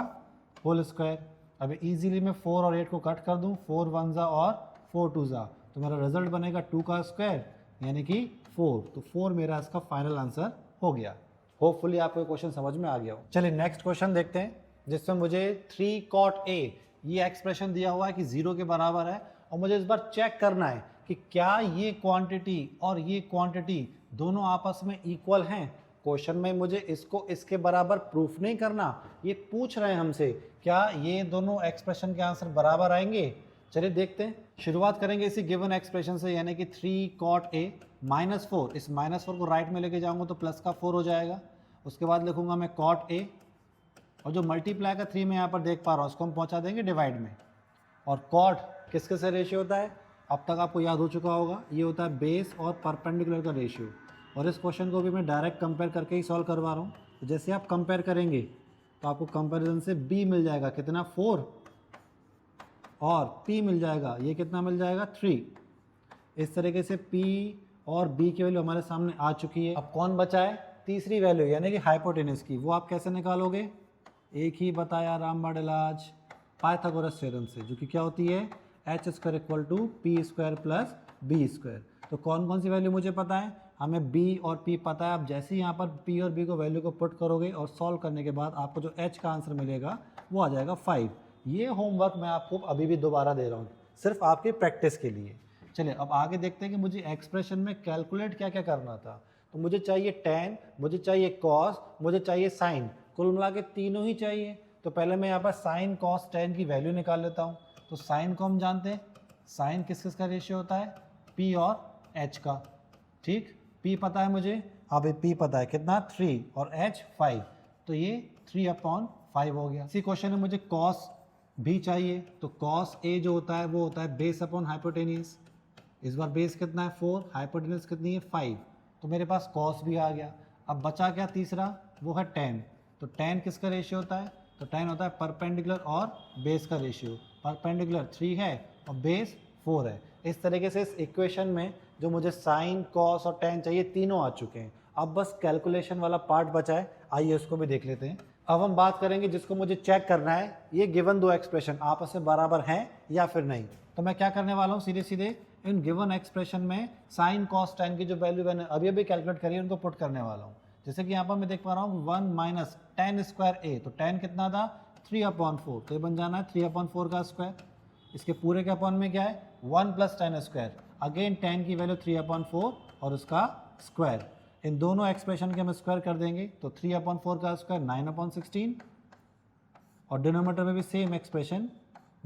[SPEAKER 1] होल स्क्वायर। अब इजीली मैं 4 और 8 को कट कर दूं, 4 1 जा और 4 2 जा, तो मेरा रिजल्ट बनेगा 2 का स्क्वायर यानी कि 4। तो 4 मेरा इसका फाइनल आंसर हो गया। होपफुली आपको ये क्वेश्चन समझ में आ गया हो। चलिए नेक्स्ट क्वेश्चन देखते हैं, जिसमें मुझे 3 cot A ये एक्सप्रेशन दिया हुआ है कि 0 के बराबर है, और मुझे इस बार चेक करना है कि क्या ये क्वांटिटी और ये क्वांटिटी दोनों आपस में इक्वल हैं। क्वेश्चन में मुझे इसको इसके बराबर प्रूफ नहीं करना, ये पूछ रहे हैं हमसे क्या ये दोनों एक्सप्रेशन के आंसर बराबर आएंगे। चलिए देखते हैं। शुरुआत करेंगे इसी गिवन एक्सप्रेशन से, यानी कि 3 cot A -4, इस -4 को राइट में लेके जाऊंगा तो प्लस का 4 हो जाएगा। उसके बाद लिखूंगा मैं cot A, और जो मल्टीप्लाई का 3 मैं यहाँ पर देख पा रहा हूँ उसको हम पहुँचा देंगे डिवाइड में। और cot किसके से रेशियो होता है, अब तक आपको याद हो चुका होगा, ये होता है बेस और परपेंडिकुलर का रेशियो। और इस क्वेश्चन को भी मैं डायरेक्ट कंपेयर करके ही सॉल्व करवा रहा हूँ। तो जैसे आप कंपेयर करेंगे तो आपको कंपैरिजन से b मिल जाएगा कितना 4, और p मिल जाएगा, ये कितना मिल जाएगा 3। इस तरीके से p और b की वैल्यू हमारे सामने आ चुकी है। अब कौन बचा है, तीसरी वैल्यू यानी कि हाइपोटेनस की। वो आप कैसे निकालोगे, एक ही बताया रामबाण इलाज पाइथागोरस थ्योरम से, जो कि क्या होती है h² = p² + b²। तो कौन कौन सी वैल्यू मुझे पता है, हमें b और p पता है। अब जैसे ही यहाँ पर p और b को वैल्यू को पुट करोगे और सॉल्व करने के बाद आपको जो h का आंसर मिलेगा वो आ जाएगा 5। ये होमवर्क मैं आपको अभी भी दोबारा दे रहा हूँ, सिर्फ आपकी प्रैक्टिस के लिए। चलिए अब आगे देखते हैं कि मुझे एक्सप्रेशन में कैलकुलेट क्या क्या करना था। तो मुझे चाहिए tan, मुझे चाहिए cos, मुझे चाहिए sin, कुल मिला के तीनों ही चाहिए। तो पहले मैं यहाँ पर sin cos tan की वैल्यू निकाल लेता हूँ। तो sin को हम जानते हैं, sin किस किस का रेशियो होता है, p और h का। ठीक, p पता है मुझे, अब p पता है कितना 3 और h 5, तो ये 3/5 हो गया। इसी क्वेश्चन में मुझे cos भी चाहिए, तो cos a जो होता है वो होता है बेस अपॉन हाइपोटेनियस। इस बार बेस कितना है 4, हाइपोटेनियस कितनी है 5, तो मेरे पास cos भी आ गया। अब बचा क्या तीसरा, वो है tan। तो tan किसका रेशियो होता है, तो tan होता है परपेंडिकुलर और बेस का रेशियो। परपेंडिकुलर 3 है और बेस 4 है। इस तरीके से इस इक्वेशन में जो मुझे साइन कॉस और tan चाहिए तीनों आ चुके हैं। अब बस कैलकुलेशन वाला पार्ट बचा है, आइए उसको भी देख लेते हैं। अब हम बात करेंगे जिसको मुझे चेक करना है, ये गिवन दो एक्सप्रेशन आपस में बराबर हैं या फिर नहीं। तो मैं क्या करने वाला हूँ, सीधे सीधे इन गिवन एक्सप्रेशन में साइन कॉस tan की जो वैल्यू मैंने अभी कैलकुलेट करी है उनको पुट करने वाला हूँ। जैसे कि यहाँ पर मैं देख पा रहा हूँ 1 - tan² A, तो tan कितना था 3/4, तो ये बन जाना है 3/4 का स्क्वायर। इसके पूरे के अपॉन में क्या है 1 + tan², अगेन tan की वैल्यू 3/4 और उसका स्क्वायर। इन दोनों एक्सप्रेशन के हम स्क्वायर कर देंगे, तो 3/4 का स्क्वायर 9/16, और डिनोमिनेटर में भी सेम एक्सप्रेशन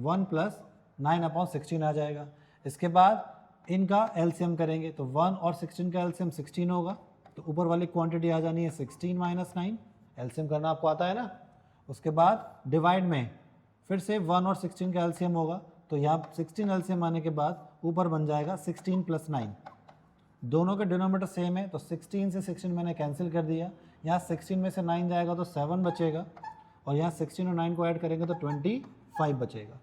[SPEAKER 1] 1 + 9/16 आ जाएगा। इसके बाद इनका एलसीएम करेंगे, तो 1 और 16 का एलसीएम 16 होगा, तो ऊपर वाली क्वांटिटी आ जानी है 16 - 9, एलसीएम करना आपको आता है ना। उसके बाद डिवाइड में फिर से 1 और 16 का एलसीएम होगा, तो यहाँ 16 एलसीएम आने के बाद ऊपर बन जाएगा 16 + 9। दोनों के डिनोमिनेटर सेम है, तो 16 से 16 मैंने कैंसिल कर दिया। यहाँ 16 में से 9 जाएगा तो 7 बचेगा, और यहाँ 16 और 9 को ऐड करेंगे तो 25 बचेगा।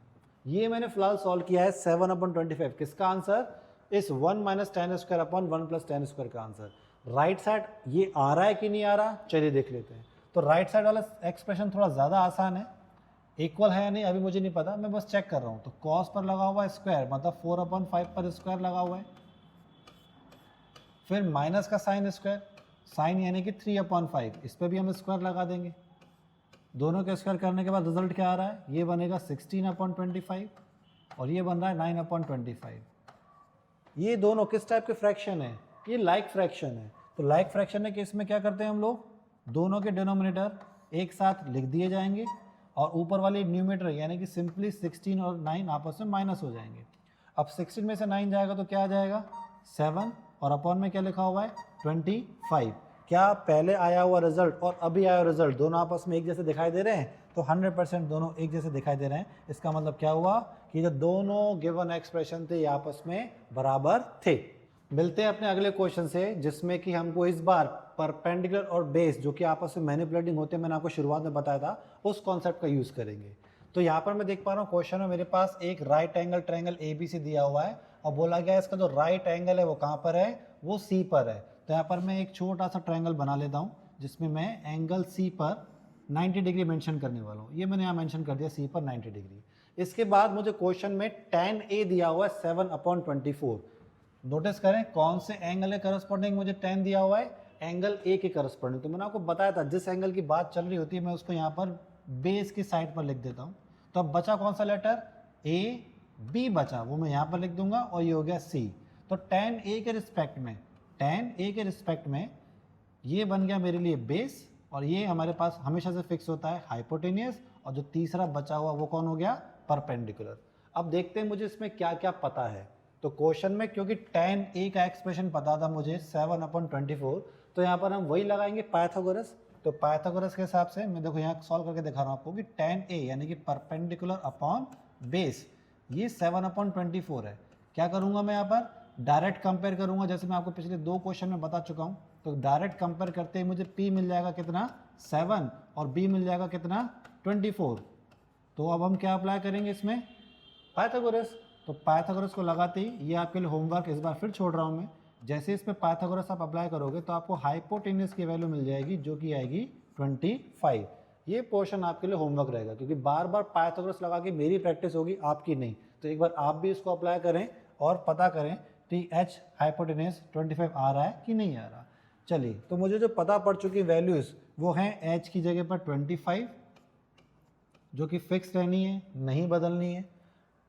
[SPEAKER 1] ये मैंने फिलहाल सॉल्व किया है 7/25। किसका आंसर, इस 1 - tan² / 1 + tan² का आंसर। राइट साइड ये आ रहा है कि नहीं आ रहा, चलिए देख लेते हैं। तो राइट साइड वाला एक्सप्रेशन थोड़ा ज़्यादा आसान है, इक्वल है या नहीं अभी मुझे नहीं पता, मैं बस चेक कर रहा हूँ। तो कॉस पर लगा हुआ है स्क्वायर, मतलब 4/5 पर स्क्वायर लगा हुआ है। फिर माइनस का साइन स्क्वायर, साइन यानी कि 3/5, इस पर भी हम स्क्वायर लगा देंगे। दोनों के स्क्वायर करने के बाद रिजल्ट क्या आ रहा है, ये बनेगा 16/25 और ये बन रहा है 9/25। ये दोनों किस टाइप के फ्रैक्शन है, ये लाइक फ्रैक्शन है। तो लाइक फ्रैक्शन के केस में क्या करते हैं हम लोग, दोनों के डिनोमिनेटर एक साथ लिख दिए जाएंगे और ऊपर वाले न्यूमरेटर यानी कि सिंपली 16 और 9 आपस में माइनस हो जाएंगे। अब 16 में से 9 जाएगा तो क्या आ जाएगा 7, और अपॉन में क्या लिखा हुआ है 25। क्या पहले आया हुआ रिजल्ट और अभी आया हुआ रिजल्ट दोनों आपस में एक जैसे दिखाई दे रहे हैं, तो 100% दोनों एक जैसे दिखाई दे रहे हैं। इसका मतलब क्या हुआ कि जो दोनों गिवन एक्सप्रेशन थे ये आपस में बराबर थे। मिलते हैं अपने अगले क्वेश्चन से, जिसमें कि हमको इस बार परपेंडिकुलर और बेस जो कि आपस में मैनिपुलेटिंग होते हैं, मैंने आपको शुरुआत में बताया था, उस कॉन्सेप्ट का यूज़ करेंगे। तो यहाँ पर मैं देख पा रहा हूँ क्वेश्चन में मेरे पास एक राइट एंगल ट्रायंगल ABC दिया हुआ है और बोला गया है इसका जो राइट एंगल है वो कहाँ पर है, वो C पर है। तो यहाँ पर मैं एक छोटा सा ट्रायंगल बना लेता हूँ जिसमें मैं एंगल C पर 90 डिग्री मेंशन करने वाला हूँ। ये मैंने यहाँ मेंशन कर दिया C पर 90 डिग्री। इसके बाद मुझे क्वेश्चन में tan A दिया हुआ है 7/24। नोटिस करें कौन से एंगल के करस्पॉन्डिंग मुझे tan दिया हुआ है, एंगल A के करस्पॉन्डिंग। तो मैंने आपको बताया था जिस एंगल की बात चल रही होती है मैं उसको यहाँ पर बेस की साइड पर लिख देता हूँ। तो अब बचा कौन सा लेटर, A B बचा, वो मैं यहाँ पर लिख दूंगा और ये हो गया C। तो tan A के रिस्पेक्ट में ये बन गया मेरे लिए बेस और ये हमारे पास हमेशा से फिक्स होता है हाइपोटेनियस, और जो तीसरा बचा हुआ वो कौन हो गया, परपेंडिकुलर। अब देखते हैं मुझे इसमें क्या क्या पता है। तो क्वेश्चन में क्योंकि tan A का एक्सप्रेशन पता था मुझे 7/24, तो यहाँ पर हम वही लगाएंगे पाइथागोरस। तो पाइथागोरस के हिसाब से मैं देखो यहाँ सॉल्व करके दिखा रहा हूँ आपको कि tan A यानी कि परपेंडिकुलर अपॉन बेस ये 7/24 है। क्या करूँगा मैं यहाँ पर डायरेक्ट कंपेयर करूँगा, जैसे मैं आपको पिछले 2 क्वेश्चन में बता चुका हूँ। तो डायरेक्ट कंपेयर करते ही मुझे P मिल जाएगा कितना 7 और B मिल जाएगा कितना 24। तो अब हम क्या अप्लाई करेंगे इसमें, पाइथागोरस। तो पाइथागोरस को लगाते ही ये आपके लिए होमवर्क इस बार फिर छोड़ रहा हूँ मैं। जैसे इस पर पाइथागोरस आप अप्लाई करोगे तो आपको हाइपोटेन्यूस की वैल्यू मिल जाएगी जो कि आएगी 25। ये पोर्शन आपके लिए होमवर्क रहेगा क्योंकि बार बार पाइथागोरस लगा के मेरी प्रैक्टिस होगी, आपकी नहीं। तो एक बार आप भी इसको अप्लाई करें और पता करें कि H हाइपोटेन्यूस 25 आ रहा है कि नहीं आ रहा। चलिए, तो मुझे जो पता पड़ चुकी वैल्यूज़ वो हैं H की जगह पर 25 जो कि फिक्स रहनी है, नहीं बदलनी है।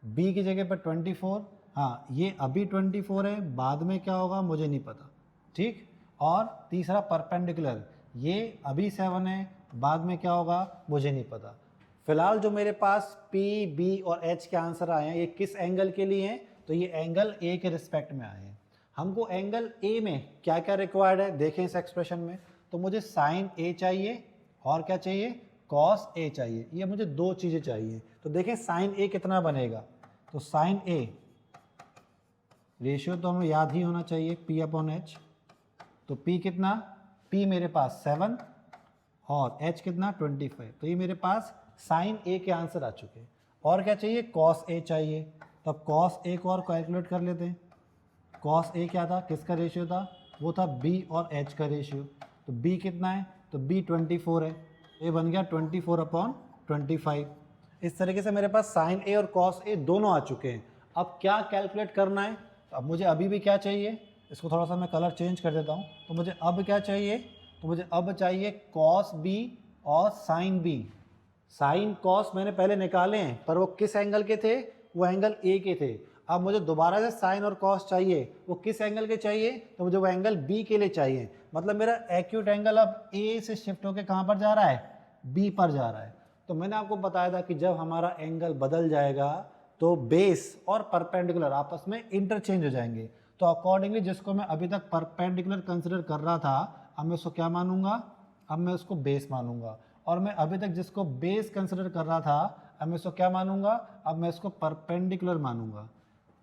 [SPEAKER 1] B की जगह पर 24, हाँ ये अभी 24 है, बाद में क्या होगा मुझे नहीं पता, ठीक। और तीसरा परपेंडिकुलर, ये अभी 7 है, बाद में क्या होगा मुझे नहीं पता। फिलहाल जो मेरे पास P, B और H के आंसर आए हैं ये किस एंगल के लिए हैं, तो ये एंगल A के रिस्पेक्ट में आए हैं। हमको एंगल A में क्या क्या रिक्वायर्ड है देखें इस एक्सप्रेशन में। तो मुझे साइन A चाहिए और क्या चाहिए, कॉस A चाहिए। ये मुझे 2 चीज़ें चाहिए। तो देखें साइन A कितना बनेगा, तो साइन A रेशियो तो हमें याद ही होना चाहिए P/H। तो P कितना, P मेरे पास 7 और H कितना 25। तो ये मेरे पास साइन A के आंसर आ चुके हैं। और क्या चाहिए, कॉस A चाहिए। तो अब कॉस A को और कैलकुलेट कर लेते हैं। कॉस A क्या था, किसका रेशियो था, वो था B और H का रेशियो। तो B कितना है, तो B 24 है। ये बन गया 24/25। इस तरीके से मेरे पास साइन A और कॉस A दोनों आ चुके हैं। अब क्या कैलकुलेट करना है, तो अब मुझे अभी भी क्या चाहिए, इसको थोड़ा सा मैं कलर चेंज कर देता हूँ। तो मुझे अब क्या चाहिए, तो मुझे अब चाहिए कॉस B और साइन B। साइन कॉस मैंने पहले निकाले हैं पर वो किस एंगल के थे, वो एंगल A के थे। अब मुझे दोबारा से साइन और कॉस चाहिए, वो किस एंगल के चाहिए, तो मुझे वो एंगल B के लिए चाहिए। मतलब मेरा एक्यूट एंगल अब A से शिफ्ट होकर कहाँ पर जा रहा है, B पर जा रहा है। तो मैंने आपको बताया था कि जब हमारा एंगल बदल जाएगा तो बेस और परपेंडिकुलर आपस में इंटरचेंज हो जाएंगे। तो अकॉर्डिंगली जिसको मैं अभी तक परपेंडिकुलर कंसिडर कर रहा था, अब मैं उसको क्या मानूंगा, अब मैं उसको बेस मानूंगा। और मैं अभी तक जिसको बेस कंसिडर कर रहा था, अब मैं इसको क्या मानूंगा, अब मैं इसको परपेंडिकुलर मानूंगा।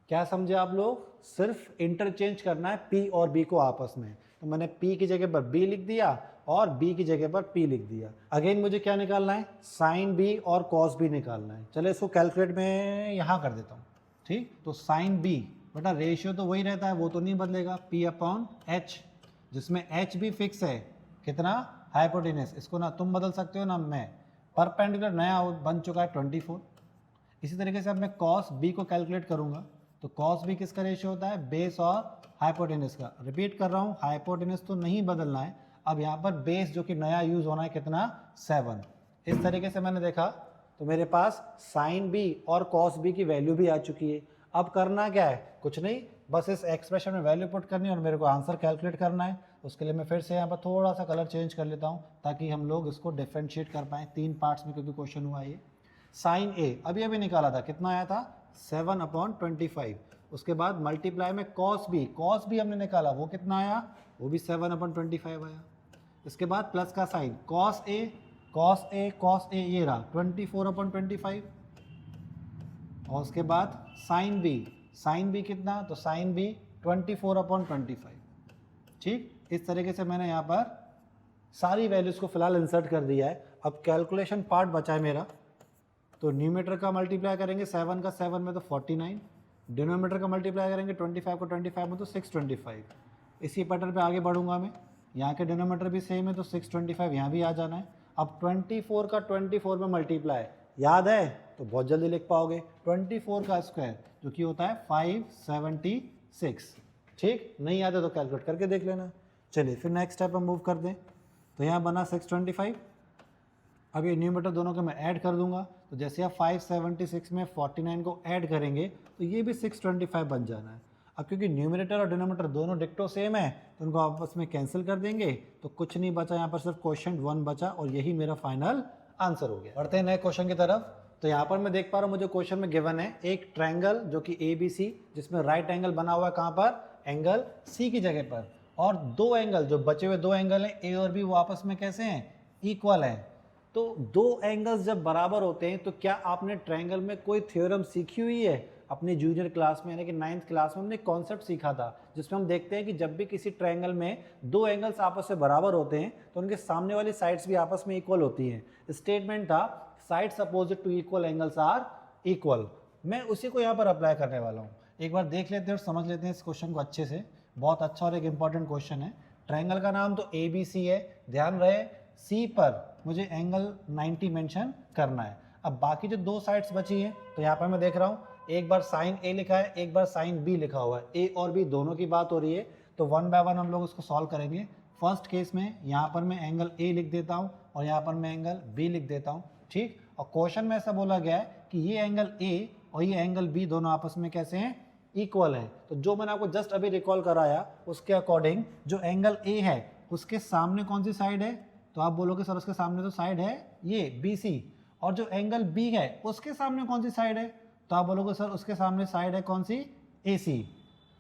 [SPEAKER 1] क्या समझे आप लोग, सिर्फ इंटरचेंज करना है P और B को आपस में। तो मैंने P की जगह पर B लिख दिया और B की जगह पर P लिख दिया। अगेन मुझे क्या निकालना है, साइन B और कॉस B निकालना है। चलो इसको कैलकुलेट में यहाँ कर देता हूँ, ठीक। तो साइन B, बेटा रेशियो तो वही रहता है, वो तो नहीं बदलेगा, P/H, जिसमें H भी फिक्स है, कितना, हाइपोटेनस। इसको ना तुम बदल सकते हो ना मैं। परपेंडिकुलर नया बन चुका है 24। इसी तरीके से अब मैं कॉस B को कैलकुलेट करूंगा। तो कॉस B किसका रेशियो होता है, बेस और हाइपोटेनस का। रिपीट कर रहा हूँ, हाइपोटेनस तो नहीं बदलना है। अब यहाँ पर बेस जो कि नया यूज होना है कितना, 7। इस तरीके से मैंने देखा तो मेरे पास साइन B और कॉस B की वैल्यू भी आ चुकी है। अब करना क्या है, कुछ नहीं, बस इस एक्सप्रेशन में वैल्यू पुट करनी है और मेरे को आंसर कैलकुलेट करना है। उसके लिए मैं फिर से यहाँ पर थोड़ा सा कलर चेंज कर लेता हूँ ताकि हम लोग इसको डिफ्रेंशिएट कर पाएँ 3 पार्ट्स में, क्योंकि क्वेश्चन हुआ ये। साइन A अभी अभी निकाला था, कितना आया था, 7/25। उसके बाद मल्टीप्लाई में कॉस B हमने निकाला, वो कितना आया, वो भी 7/25 आया। इसके बाद प्लस का साइन, कॉस A ये रहा 24/25। और उसके बाद साइन B कितना, तो साइन B 24/25। ठीक, इस तरीके से मैंने यहाँ पर सारी वैल्यूज़ को फिलहाल इंसर्ट कर दिया है। अब कैलकुलेशन पार्ट बचा है मेरा, तो न्यूमेटर का मल्टीप्लाई करेंगे 7 का 7 में तो 49, डिनोमीटर का मल्टीप्लाई करेंगे 25 को 25 में तो 625। इसी पैटर्न पे आगे बढ़ूंगा मैं, यहाँ के डिनोमीटर भी सेम है तो 625 यहाँ भी आ जाना है। अब 24 का 24 में मल्टीप्लाई याद है तो बहुत जल्दी लिख पाओगे, 24 का स्क्वायर जो कि होता है 576। ठीक, नहीं याद है तो कैलकुलेट करके देख लेना। चलिए फिर नेक्स्ट स्टेप हम मूव कर दें, तो यहाँ बना 625। अब ये न्यूमेटर दोनों के मैं ऐड कर दूंगा, तो जैसे आप 576 में 49 को ऐड करेंगे तो ये भी 625 बन जाना है। अब क्योंकि न्यूमरेटर और डिनोमिनेटर दोनों डिक्टो सेम है तो उनको आपस में कैंसिल कर देंगे, तो कुछ नहीं बचा, यहाँ पर सिर्फ क्वेश्चन 1 बचा और यही मेरा फाइनल आंसर हो गया। बढ़ते हैं नए क्वेश्चन की तरफ। तो यहाँ पर मैं देख पा रहा हूँ मुझे क्वेश्चन में गिवन है एक ट्रायंगल जो कि ABC, जिसमें राइट एंगल बना हुआ है कहाँ पर, एंगल C की जगह पर, और दो एंगल जो बचे हुए दो एंगल हैं A और B वो आपस में कैसे हैं, इक्वल हैं। तो दो एंगल्स जब बराबर होते हैं तो क्या आपने ट्रायंगल में कोई थ्योरम सीखी हुई है अपने जूनियर क्लास में, यानी कि 9th क्लास में हमने कॉन्सेप्ट सीखा था जिसमें हम देखते हैं कि जब भी किसी ट्रायंगल में दो एंगल्स आपस में बराबर होते हैं तो उनके सामने वाली साइड्स भी आपस में इक्वल होती हैं। स्टेटमेंट था sides opposite to equal angles are equal. मैं उसी को यहाँ पर अप्लाई करने वाला हूँ। एक बार देख लेते हैं और समझ लेते हैं इस क्वेश्चन को अच्छे से। बहुत अच्छा और एक इंपॉर्टेंट क्वेश्चन है। ट्रायंगल का नाम तो ABC है, ध्यान रहे C पर मुझे एंगल 90 मेंशन करना है। अब बाकी जो दो साइड्स बची हैं तो यहाँ पर मैं देख रहा हूँ एक बार साइन A लिखा है, एक बार साइन B लिखा हुआ है। A और B दोनों की बात हो रही है, तो 1 बाय 1 हम लोग उसको सॉल्व करेंगे। फर्स्ट केस में यहाँ पर मैं एंगल A लिख देता हूँ और यहाँ पर मैं एंगल B लिख देता हूँ। ठीक, और क्वेश्चन में ऐसा बोला गया है कि ये एंगल A और ये एंगल B दोनों आपस में कैसे हैं, इक्वल है। तो जो मैंने आपको जस्ट अभी रिकॉल कराया उसके अकॉर्डिंग जो एंगल A है उसके सामने कौन सी साइड है, तो आप बोलोगे सर उसके सामने तो साइड है ये BC, और जो एंगल B है उसके सामने कौन सी साइड है, तो आप बोलोगे सर उसके सामने साइड है कौन सी, AC।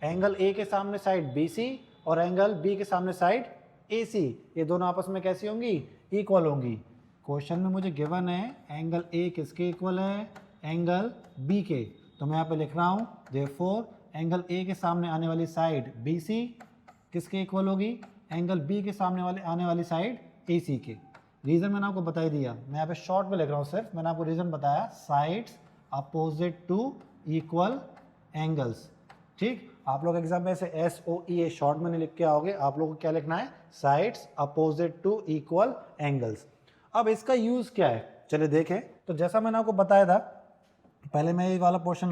[SPEAKER 1] एंगल A के सामने साइड BC और एंगल B के सामने साइड AC, ये दोनों आपस में कैसी होंगी, इक्वल होंगी। क्वेश्चन में मुझे गिवन है एंगल A किसके इक्वल है, एंगल B के, तो मैं यहाँ पे लिख रहा हूँ देयरफॉर एंगल A के सामने आने वाली साइड BC किसके इक्वल होगी, एंगल B के सामने वाले आने वाली साइड AC के। रीज़न मैंने आपको बता ही दिया, मैं यहाँ पे शॉर्ट में लिख रहा हूँ सिर्फ, मैंने आपको रीज़न बताया sides opposite to equal angles. ठीक, आप लोग एग्जाम में ऐसे SOE शॉर्ट में नहीं लिख के आओगे, आप लोगों को क्या लिखना है, sides opposite to equal angles. अब इसका यूज़ क्या है, चलिए देखें। तो जैसा मैंने आपको बताया था, पहले मैं ये वाला पोर्शन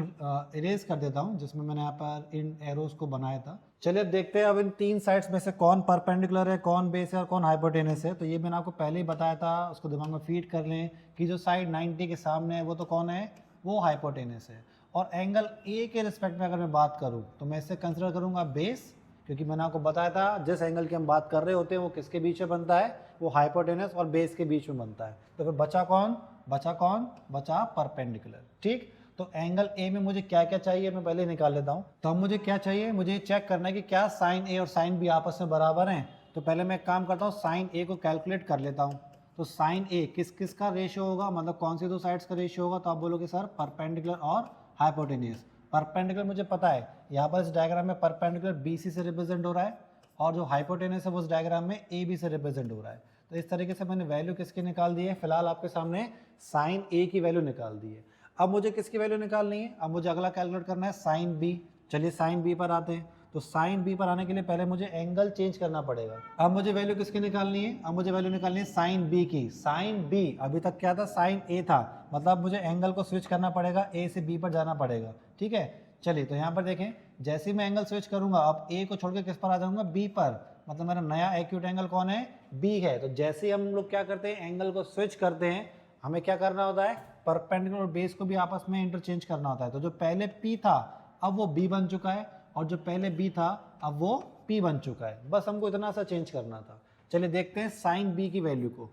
[SPEAKER 1] इरेज कर देता हूँ जिसमें मैंने यहाँ पर इन एरोज को बनाया था। चलिए देखते हैं अब इन तीन साइड्स में से कौन परपेंडिकुलर है, कौन बेस है और कौन हाइपोटेनस है। तो ये मैंने आपको पहले ही बताया था, उसको दिमाग में फीड कर लें कि जो साइड 90 के सामने है वो तो कौन है, वो हाइपोटेनस है। और एंगल A के रिस्पेक्ट में अगर मैं बात करूँ तो मैं इससे कंसिडर करूँगा बेस, क्योंकि मैंने आपको बताया था जिस एंगल की हम बात कर रहे होते हैं वो किसके बीच में बनता है, वो हाइपोटेनस और बेस के बीच में बनता है। तो फिर बचा कौन, बचा परपेंडिकुलर। ठीक, तो एंगल A में मुझे क्या क्या चाहिए मैं पहले निकाल लेता हूँ। तो अब मुझे क्या चाहिए, मुझे चेक करना है कि क्या साइन A और साइन B आपस में बराबर हैं। तो पहले मैं एक काम करता हूँ, साइन A को कैलकुलेट कर लेता हूँ। तो साइन A किस किस का रेशियो होगा, मतलब कौन सी दो साइड्स का रेशियो होगा, तो आप बोलोगे सर परपेंडिकुलर और हाइपोटेनियस। परपेंडिकुलर मुझे पता है, यहाँ पर इस डायग्राम में परपेंडिकुलर BC से रिप्रेजेंट हो रहा है और जो हाइपोटेनियस है वो इस डायग्राम में AB से रिप्रेजेंट हो रहा है। तो इस तरीके से मैंने वैल्यू किसकी निकाल दी है, फिलहाल आपके सामने साइन A की वैल्यू निकाल दी है। अब मुझे किसकी वैल्यू निकालनी है, अब मुझे अगला कैलकुलेट करना है साइन B। चलिए साइन B पर आते हैं। तो साइन B पर आने के लिए पहले मुझे एंगल चेंज करना पड़ेगा। अब मुझे वैल्यू किसकी निकालनी है, अब मुझे वैल्यू निकालनी है साइन B की। साइन B अभी तक क्या था, साइन A था, मतलब मुझे एंगल को स्विच करना पड़ेगा, A से B पर जाना पड़ेगा। ठीक है, चलिए तो यहाँ पर देखें, जैसे ही मैं एंगल स्विच करूंगा अब A को छोड़ के किस पर आ जाऊंगा, B पर, मतलब मेरा नया एक्यूट एंगल कौन है, B है। तो जैसे ही हम लोग क्या करते हैं, एंगल को स्विच करते हैं, हमें क्या करना होता है, परपेंडिकुलर और बेस को भी आपस में इंटरचेंज करना होता है। तो जो पहले P था अब वो B बन चुका है और जो पहले B था अब वो P बन चुका है। बस हमको इतना सा चेंज करना था। चलिए देखते हैं साइन B की वैल्यू को।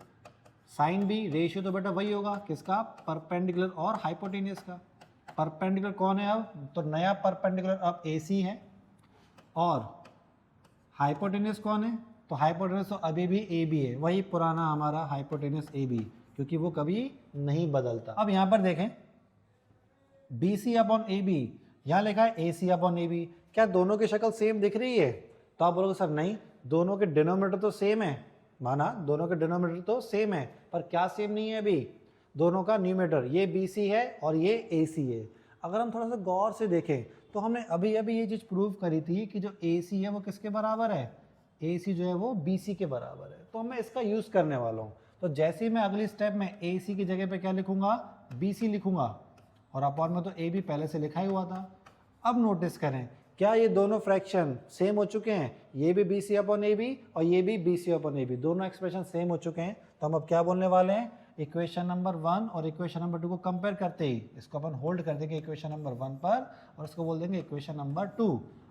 [SPEAKER 1] साइन B रेशियो तो बेटा वही होगा किसका, परपेंडिकुलर और हाइपोटेनियस का। परपेंडिकुलर कौन है अब, तो नया परपेंडिकुलर अब AC है और हाइपोटेनियस कौन है, तो हाइपोटेनियस तो अभी भी AB है, वही पुराना हमारा हाइपोटेनियस AB, क्योंकि वो कभी नहीं बदलता। अब यहाँ पर देखें BC अपॉन AB, यहाँ लिखा है AC अपॉन AB। क्या दोनों की शक्ल सेम दिख रही है? तो आप बोलोगे सर नहीं, दोनों के डिनोमिनेटर तो सेम है, माना दोनों के डिनोमिनेटर तो सेम है, पर क्या सेम नहीं है अभी? दोनों का न्यूमरेटर, ये BC है और ये AC है। अगर हम थोड़ा सा गौर से देखें तो हमने अभी अभी ये चीज़ प्रूव करी थी कि जो AC है वो किसके बराबर है? AC जो है वो BC के बराबर है। तो मैं इसका यूज़ करने वाला हूँ। तो जैसे ही मैं अगली स्टेप में AC की जगह पे क्या लिखूंगा? BC लिखूंगा, और अपॉन में तो AB पहले से लिखा ही हुआ था। अब नोटिस करें, क्या ये दोनों फ्रैक्शन सेम हो चुके हैं? ये भी BC अपॉन AB और ये भी BC अपॉन AB, दोनों एक्सप्रेशन सेम हो चुके हैं। तो हम अब क्या बोलने वाले हैं? इक्वेशन नंबर 1 और इक्वेशन नंबर 2 को कंपेयर करते ही इसको अपन होल्ड कर देंगे इक्वेशन नंबर 1 पर, और इसको बोल देंगे इक्वेशन नंबर 2,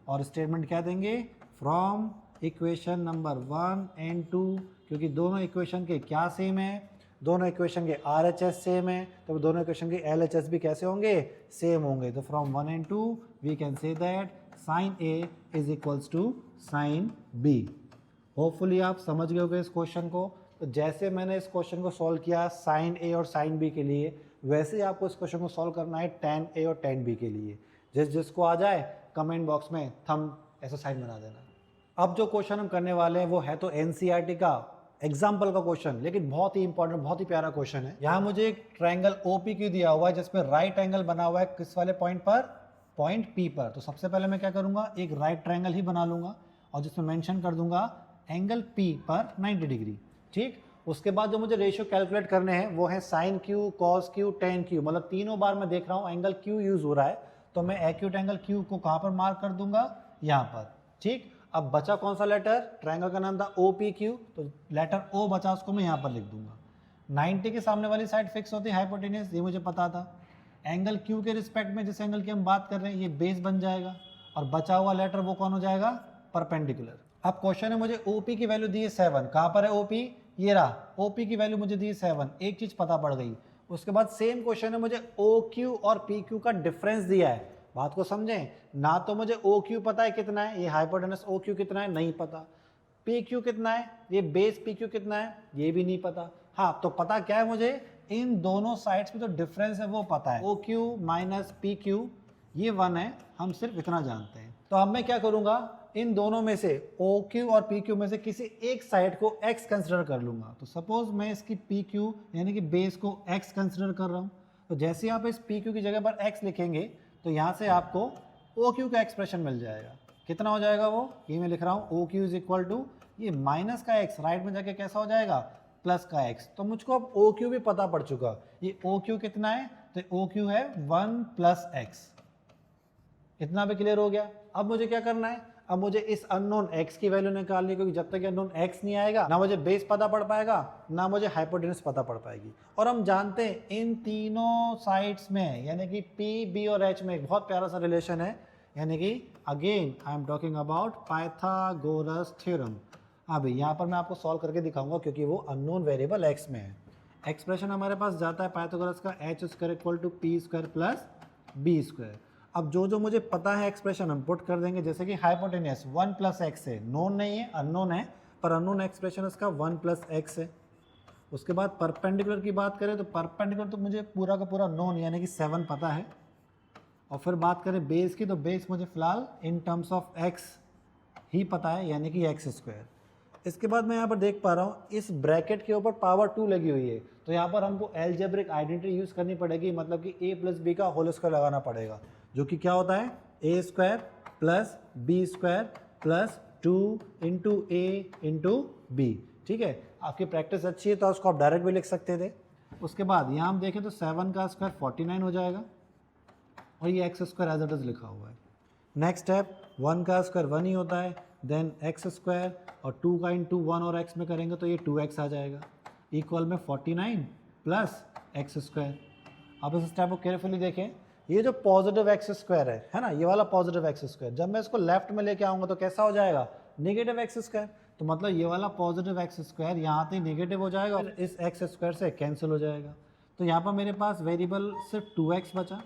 [SPEAKER 1] और स्टेटमेंट क्या देंगे? फ्रॉम इक्वेशन नंबर 1 एंड 2, क्योंकि दोनों इक्वेशन के क्या सेम है? दोनों इक्वेशन के RHS सेम है, तो दोनों इक्वेशन के LHS भी कैसे होंगे? सेम होंगे। तो from 1 and 2 we can say that sine A is equals to sine B। Hopefully आप समझ गए होंगे इस क्वेश्चन को। तो जैसे मैंने इस क्वेश्चन को सॉल्व किया साइन A और साइन B के लिए, वैसे ही आपको इस क्वेश्चन को सॉल्व करना है tan A और tan B के लिए। जिसको आ जाए कमेंट बॉक्स में थंब ऐसा साइन बना देना। अब जो क्वेश्चन हम करने वाले हैं वो है तो NCERT का एग्जाम्पल का क्वेश्चन, लेकिन बहुत ही इंपॉर्टेंट, बहुत ही प्यारा क्वेश्चन है। यहाँ मुझे एक ट्रायंगल OPQ दिया हुआ है जिसमें राइट एंगल बना हुआ है किस वाले पॉइंट पर? पॉइंट P पर। तो सबसे पहले मैं क्या करूंगा? एक राइट ट्रायंगल ही बना लूंगा और जिसमें मेंशन कर दूंगा एंगल P पर 90 डिग्री। ठीक, उसके बाद जो मुझे रेशियो कैलकुलेट करने हैं वो है sine Q, cos Q, tan Q। मतलब तीनों बार मैं देख रहा हूँ एंगल Q यूज हो रहा है, तो मैं एक्यूट एंगल Q को कहाँ पर मार्क कर दूंगा? यहाँ पर। ठीक, अब बचा कौन सा लेटर? ट्रायंगल का नाम था OPQ, तो लेटर O बचा, उसको मैं यहाँ पर लिख दूंगा। 90 के सामने वाली साइड फिक्स होती है हाइपोटेन्यूस, ये मुझे पता था। एंगल Q के रिस्पेक्ट में जिस एंगल की हम बात कर रहे हैं ये बेस बन जाएगा, और बचा हुआ लेटर वो कौन हो जाएगा? परपेंडिकुलर। अब क्वेश्चन है मुझे OP की वैल्यू दी है 7, कहाँ पर है OP? ये रहा, OP की वैल्यू मुझे दी है 7, एक चीज पता पड़ गई। उसके बाद सेम क्वेश्चन है मुझे OQ और PQ का डिफरेंस दिया है। बात को समझें, ना तो मुझे OQ पता है कितना है, ये हाइपोटेनस OQ कितना है नहीं पता, PQ कितना है, ये बेस PQ कितना है ये भी नहीं पता। हाँ, तो पता क्या है मुझे? इन दोनों साइड्स में जो डिफरेंस है वो पता है, OQ माइनस PQ ये 1 है, हम सिर्फ इतना जानते हैं। तो अब मैं क्या करूंगा? इन दोनों में से OQ और PQ में से किसी एक साइड को X कंसिडर कर लूंगा। तो सपोज मैं इसकी PQ यानी कि बेस को X कंसिडर कर रहा हूं, तो जैसे आप इस PQ की जगह पर X लिखेंगे तो यहाँ से आपको OQ का एक्सप्रेशन मिल जाएगा। कितना हो जाएगा वो? ये मैं लिख रहा हूँ OQ इज इक्वल टू ये माइनस का X, राइट में जाके कैसा हो जाएगा? प्लस का X। तो मुझको अब OQ भी पता पड़ चुका, ये OQ कितना है? तो OQ है 1 प्लस X। इतना भी क्लियर हो गया। अब मुझे क्या करना है? अब मुझे इस अननोन X की वैल्यू निकालनी है, क्योंकि जब तक अननोन X नहीं आएगा ना मुझे बेस पता पड़ पाएगा ना मुझे हाइपोटेनस पता पड़ पाएगी। और हम जानते हैं इन तीनों साइड्स में यानी कि P, B और H में एक बहुत प्यारा सा रिलेशन है, यानी कि again I am talking about Pythagoras theorem. अभी यहाँ पर मैं आपको सॉल्व करके दिखाऊंगा क्योंकि वो अननोन वेरिएबल X में है। एक्सप्रेशन हमारे पास जाता है पाइथागोरस का h² equal to p² plus b²। अब जो जो मुझे पता है एक्सप्रेशन हम पुट कर देंगे, जैसे कि हाइपोटेन्यूस 1 प्लस एक्स है, नोन नहीं है अननोन है, पर अननोन एक्सप्रेशन इसका 1 प्लस एक्स है। उसके बाद परपेंडिकुलर की बात करें तो परपेंडिकुलर तो मुझे पूरा का पूरा नोन यानी कि 7 पता है। और फिर बात करें बेस की, तो बेस मुझे फिलहाल इन टर्म्स ऑफ एक्स ही पता है यानी कि x²। इसके बाद मैं यहाँ पर देख पा रहा हूँ इस ब्रैकेट के ऊपर पावर 2 लगी हुई है, तो यहाँ पर हमको एल्जेब्रिक आइडेंटिटी यूज़ करनी पड़ेगी, मतलब कि a प्लस बी का होल स्क्वायर लगाना पड़ेगा, जो कि क्या होता है a² plus b² plus 2 into a into b। ठीक है, आपकी प्रैक्टिस अच्छी है तो उसको आप डायरेक्ट भी लिख सकते थे। उसके बाद यहाँ हम देखें तो 7 का स्क्वायर 49 हो जाएगा और ये x² एज इट इज लिखा हुआ है। नेक्स्ट स्टेप 1 का स्क्वायर 1 ही होता है, देन x² और 2 का इंटू 1 और x में करेंगे तो ये 2x आ जाएगा इक्वल में 49 प्लस x²। अब इस स्टेप को केयरफुली देखें, ये जो पॉजिटिव x² है ना, ये वाला पॉजिटिव x², जब मैं इसको लेफ्ट में लेके आऊँगा तो कैसा हो जाएगा? Negative x²। तो मतलब ये वाला पॉजिटिव x² यहाँ आते ही नेगेटिव हो जाएगा और इस x² से कैंसिल हो जाएगा। तो यहाँ पर मेरे पास वेरिएबल सिर्फ 2x बचा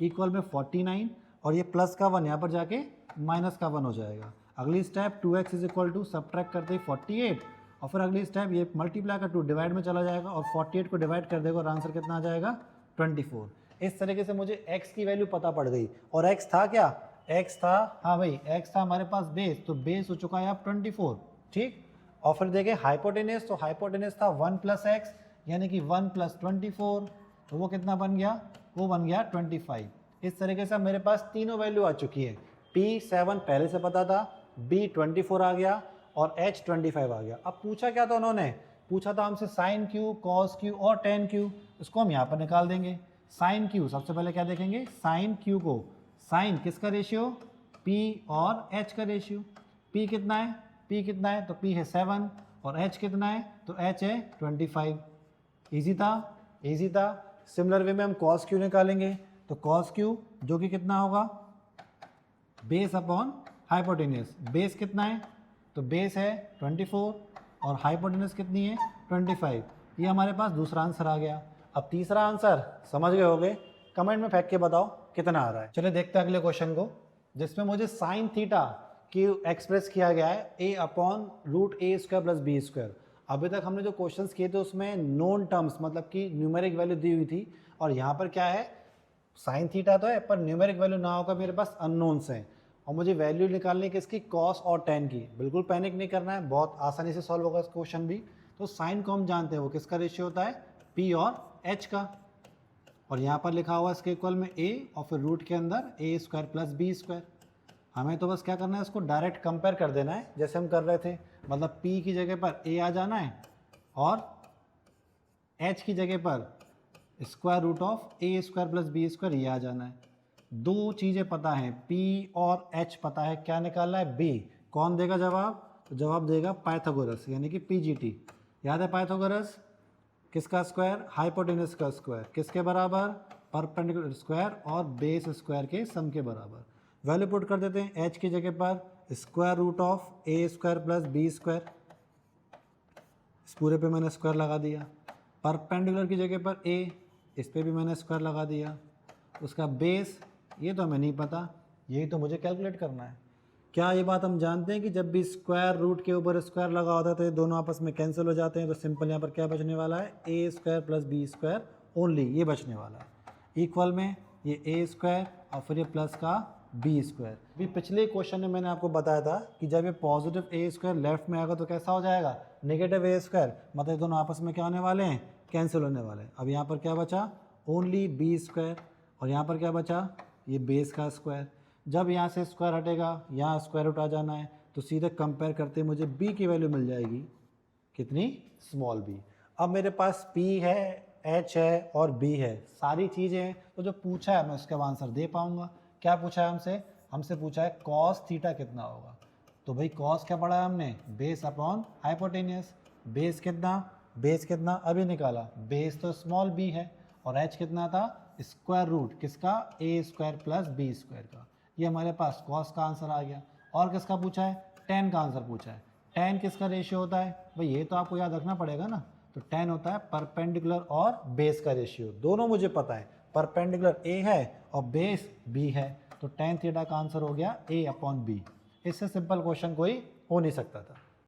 [SPEAKER 1] इक्वल में 49 और ये प्लस का 1 यहाँ पर जाके माइनस का 1 हो जाएगा। अगली step 2x is equal to subtract करते ही 48 और फिर अगली स्टेप ये मल्टीप्लाई का 2 डिवाइड में चला जाएगा और 48 को डिवाइड कर देगा और आंसर कितना आ जाएगा? 24। इस तरीके से मुझे x की वैल्यू पता पड़ गई और x था क्या? x था, हाँ भाई x था हमारे पास बेस, तो बेस हो चुका है अब 24, ठीक। और फिर देखें हाइपोटेनस, तो हाइपोटेनस था 1 + x यानी कि 1 + 24, तो वो कितना बन गया, वो बन गया 25। इस तरीके से मेरे पास तीनों वैल्यू आ चुकी है। P7 पहले से पता था, B 24 आ गया और H 25 आ गया। अब पूछा क्या था उन्होंने, पूछा था हमसे साइन क्यू, कॉस क्यू और टेन क्यू, इसको हम यहाँ पर निकाल देंगे। साइन क्यू सबसे पहले क्या देखेंगे, साइन क्यू को, साइन किसका रेशियो, P और H का रेशियो। P कितना है, P कितना है, तो P है 7 और H कितना है, तो H है 25। ईजी था, ईजी था। सिमिलर वे में हम कॉस क्यू निकालेंगे, तो कॉस क्यू जो कि कितना होगा, बेस अपॉन हाइपोटेनस। बेस कितना है, तो बेस है 24 और हाइपोटेनस कितनी है 25। ये हमारे पास दूसरा आंसर आ गया। अब तीसरा आंसर समझ गए होगे, कमेंट में फेंक के बताओ कितना आ रहा है। चलिए देखते हैं अगले क्वेश्चन को, जिसमें मुझे साइन थीटा की एक्सप्रेस किया गया है a/√a² + b²। अभी तक हमने जो क्वेश्चंस किए थे उसमें नोन टर्म्स मतलब कि न्यूमेरिक वैल्यू दी हुई थी, और यहाँ पर क्या है, साइन थीटा तो है पर न्यूमेरिक वैल्यू ना होकर मेरे पास अननोन्स हैं, और मुझे वैल्यू निकालनी है किसकी, कॉस और टेन की। बिल्कुल पैनिक नहीं करना है, बहुत आसानी से सॉल्व होगा इस क्वेश्चन भी। तो साइन को हम जानते हैं वो किसका रेशियो होता है, P और H का, और यहाँ पर लिखा हुआ इसके इक्वल में a और फिर रूट के अंदर a² + b²। हमें तो बस क्या करना है, इसको डायरेक्ट कंपेयर कर देना है जैसे हम कर रहे थे, मतलब P की जगह पर a आ जाना है और H की जगह पर √a² + b² ये आ जाना है। दो चीज़ें पता हैं, P और H पता है, क्या निकालना है, B। कौन देगा जवाब, तो जवाब देगा पाइथागोरस यानी कि PGT। याद है पाइथागोरस किसका स्क्वायर, हाइपोटेनस का स्क्वायर, किसके बराबर, परपेंडिकुलर स्क्वायर और बेस स्क्वायर के सम के बराबर। वैल्यू पुट कर देते हैं, H की जगह पर √a² + b², इस पूरे पे मैंने स्क्वायर लगा दिया। परपेंडिकुलर की जगह पर a, इस पे भी मैंने स्क्वायर लगा दिया। उसका बेस ये तो हमें नहीं पता, यही तो मुझे कैलकुलेट करना है। क्या ये बात हम जानते हैं कि जब भी स्क्वायर रूट के ऊपर स्क्वायर लगा होता है तो ये दोनों आपस में कैंसिल हो जाते हैं, तो सिंपल यहाँ पर क्या बचने वाला है, a² + b² ओनली, ये बचने वाला है। इक्वल में ये a² और फिर ये प्लस का b²। अभी पिछले क्वेश्चन में मैंने आपको बताया था कि जब ये पॉजिटिव a² लेफ्ट में आएगा तो कैसा हो जाएगा, नेगेटिव a², मतलब दोनों आपस में क्या होने वाले हैं, कैंसिल होने वाले हैं। अब यहाँ पर क्या बचा, ओनली b², और यहाँ पर क्या बचा, ये बेस का स्क्वायर। जब यहाँ से स्क्वायर हटेगा, यहाँ स्क्वायर रूट आ जाना है, तो सीधे कंपेयर करते मुझे b की वैल्यू मिल जाएगी, कितनी, स्मॉल b। अब मेरे पास p है, h है और b है, सारी चीज़ें हैं, तो जो पूछा है मैं उसका आंसर दे पाऊंगा। क्या पूछा है हमसे, हमसे पूछा है कॉस थीटा कितना होगा, तो भाई कॉस क्या पढ़ा है हमने, बेस अपॉन हाइपोटेनियस। बेस कितना, बेस कितना अभी निकाला, बेस तो स्मॉल b है, और h कितना था, स्क्वायर रूट किसका, a² + b² का। ये हमारे पास कॉस का आंसर आ गया। और किसका पूछा है, टेन का आंसर पूछा है। टेन किसका रेशियो होता है, भाई ये तो आपको याद रखना पड़ेगा ना, तो टेन होता है परपेंडिकुलर और बेस का रेशियो, दोनों मुझे पता है, परपेंडिकुलर a है और बेस b है, तो टेन थीटा का आंसर हो गया a/b। इससे सिंपल क्वेश्चन कोई हो नहीं सकता था।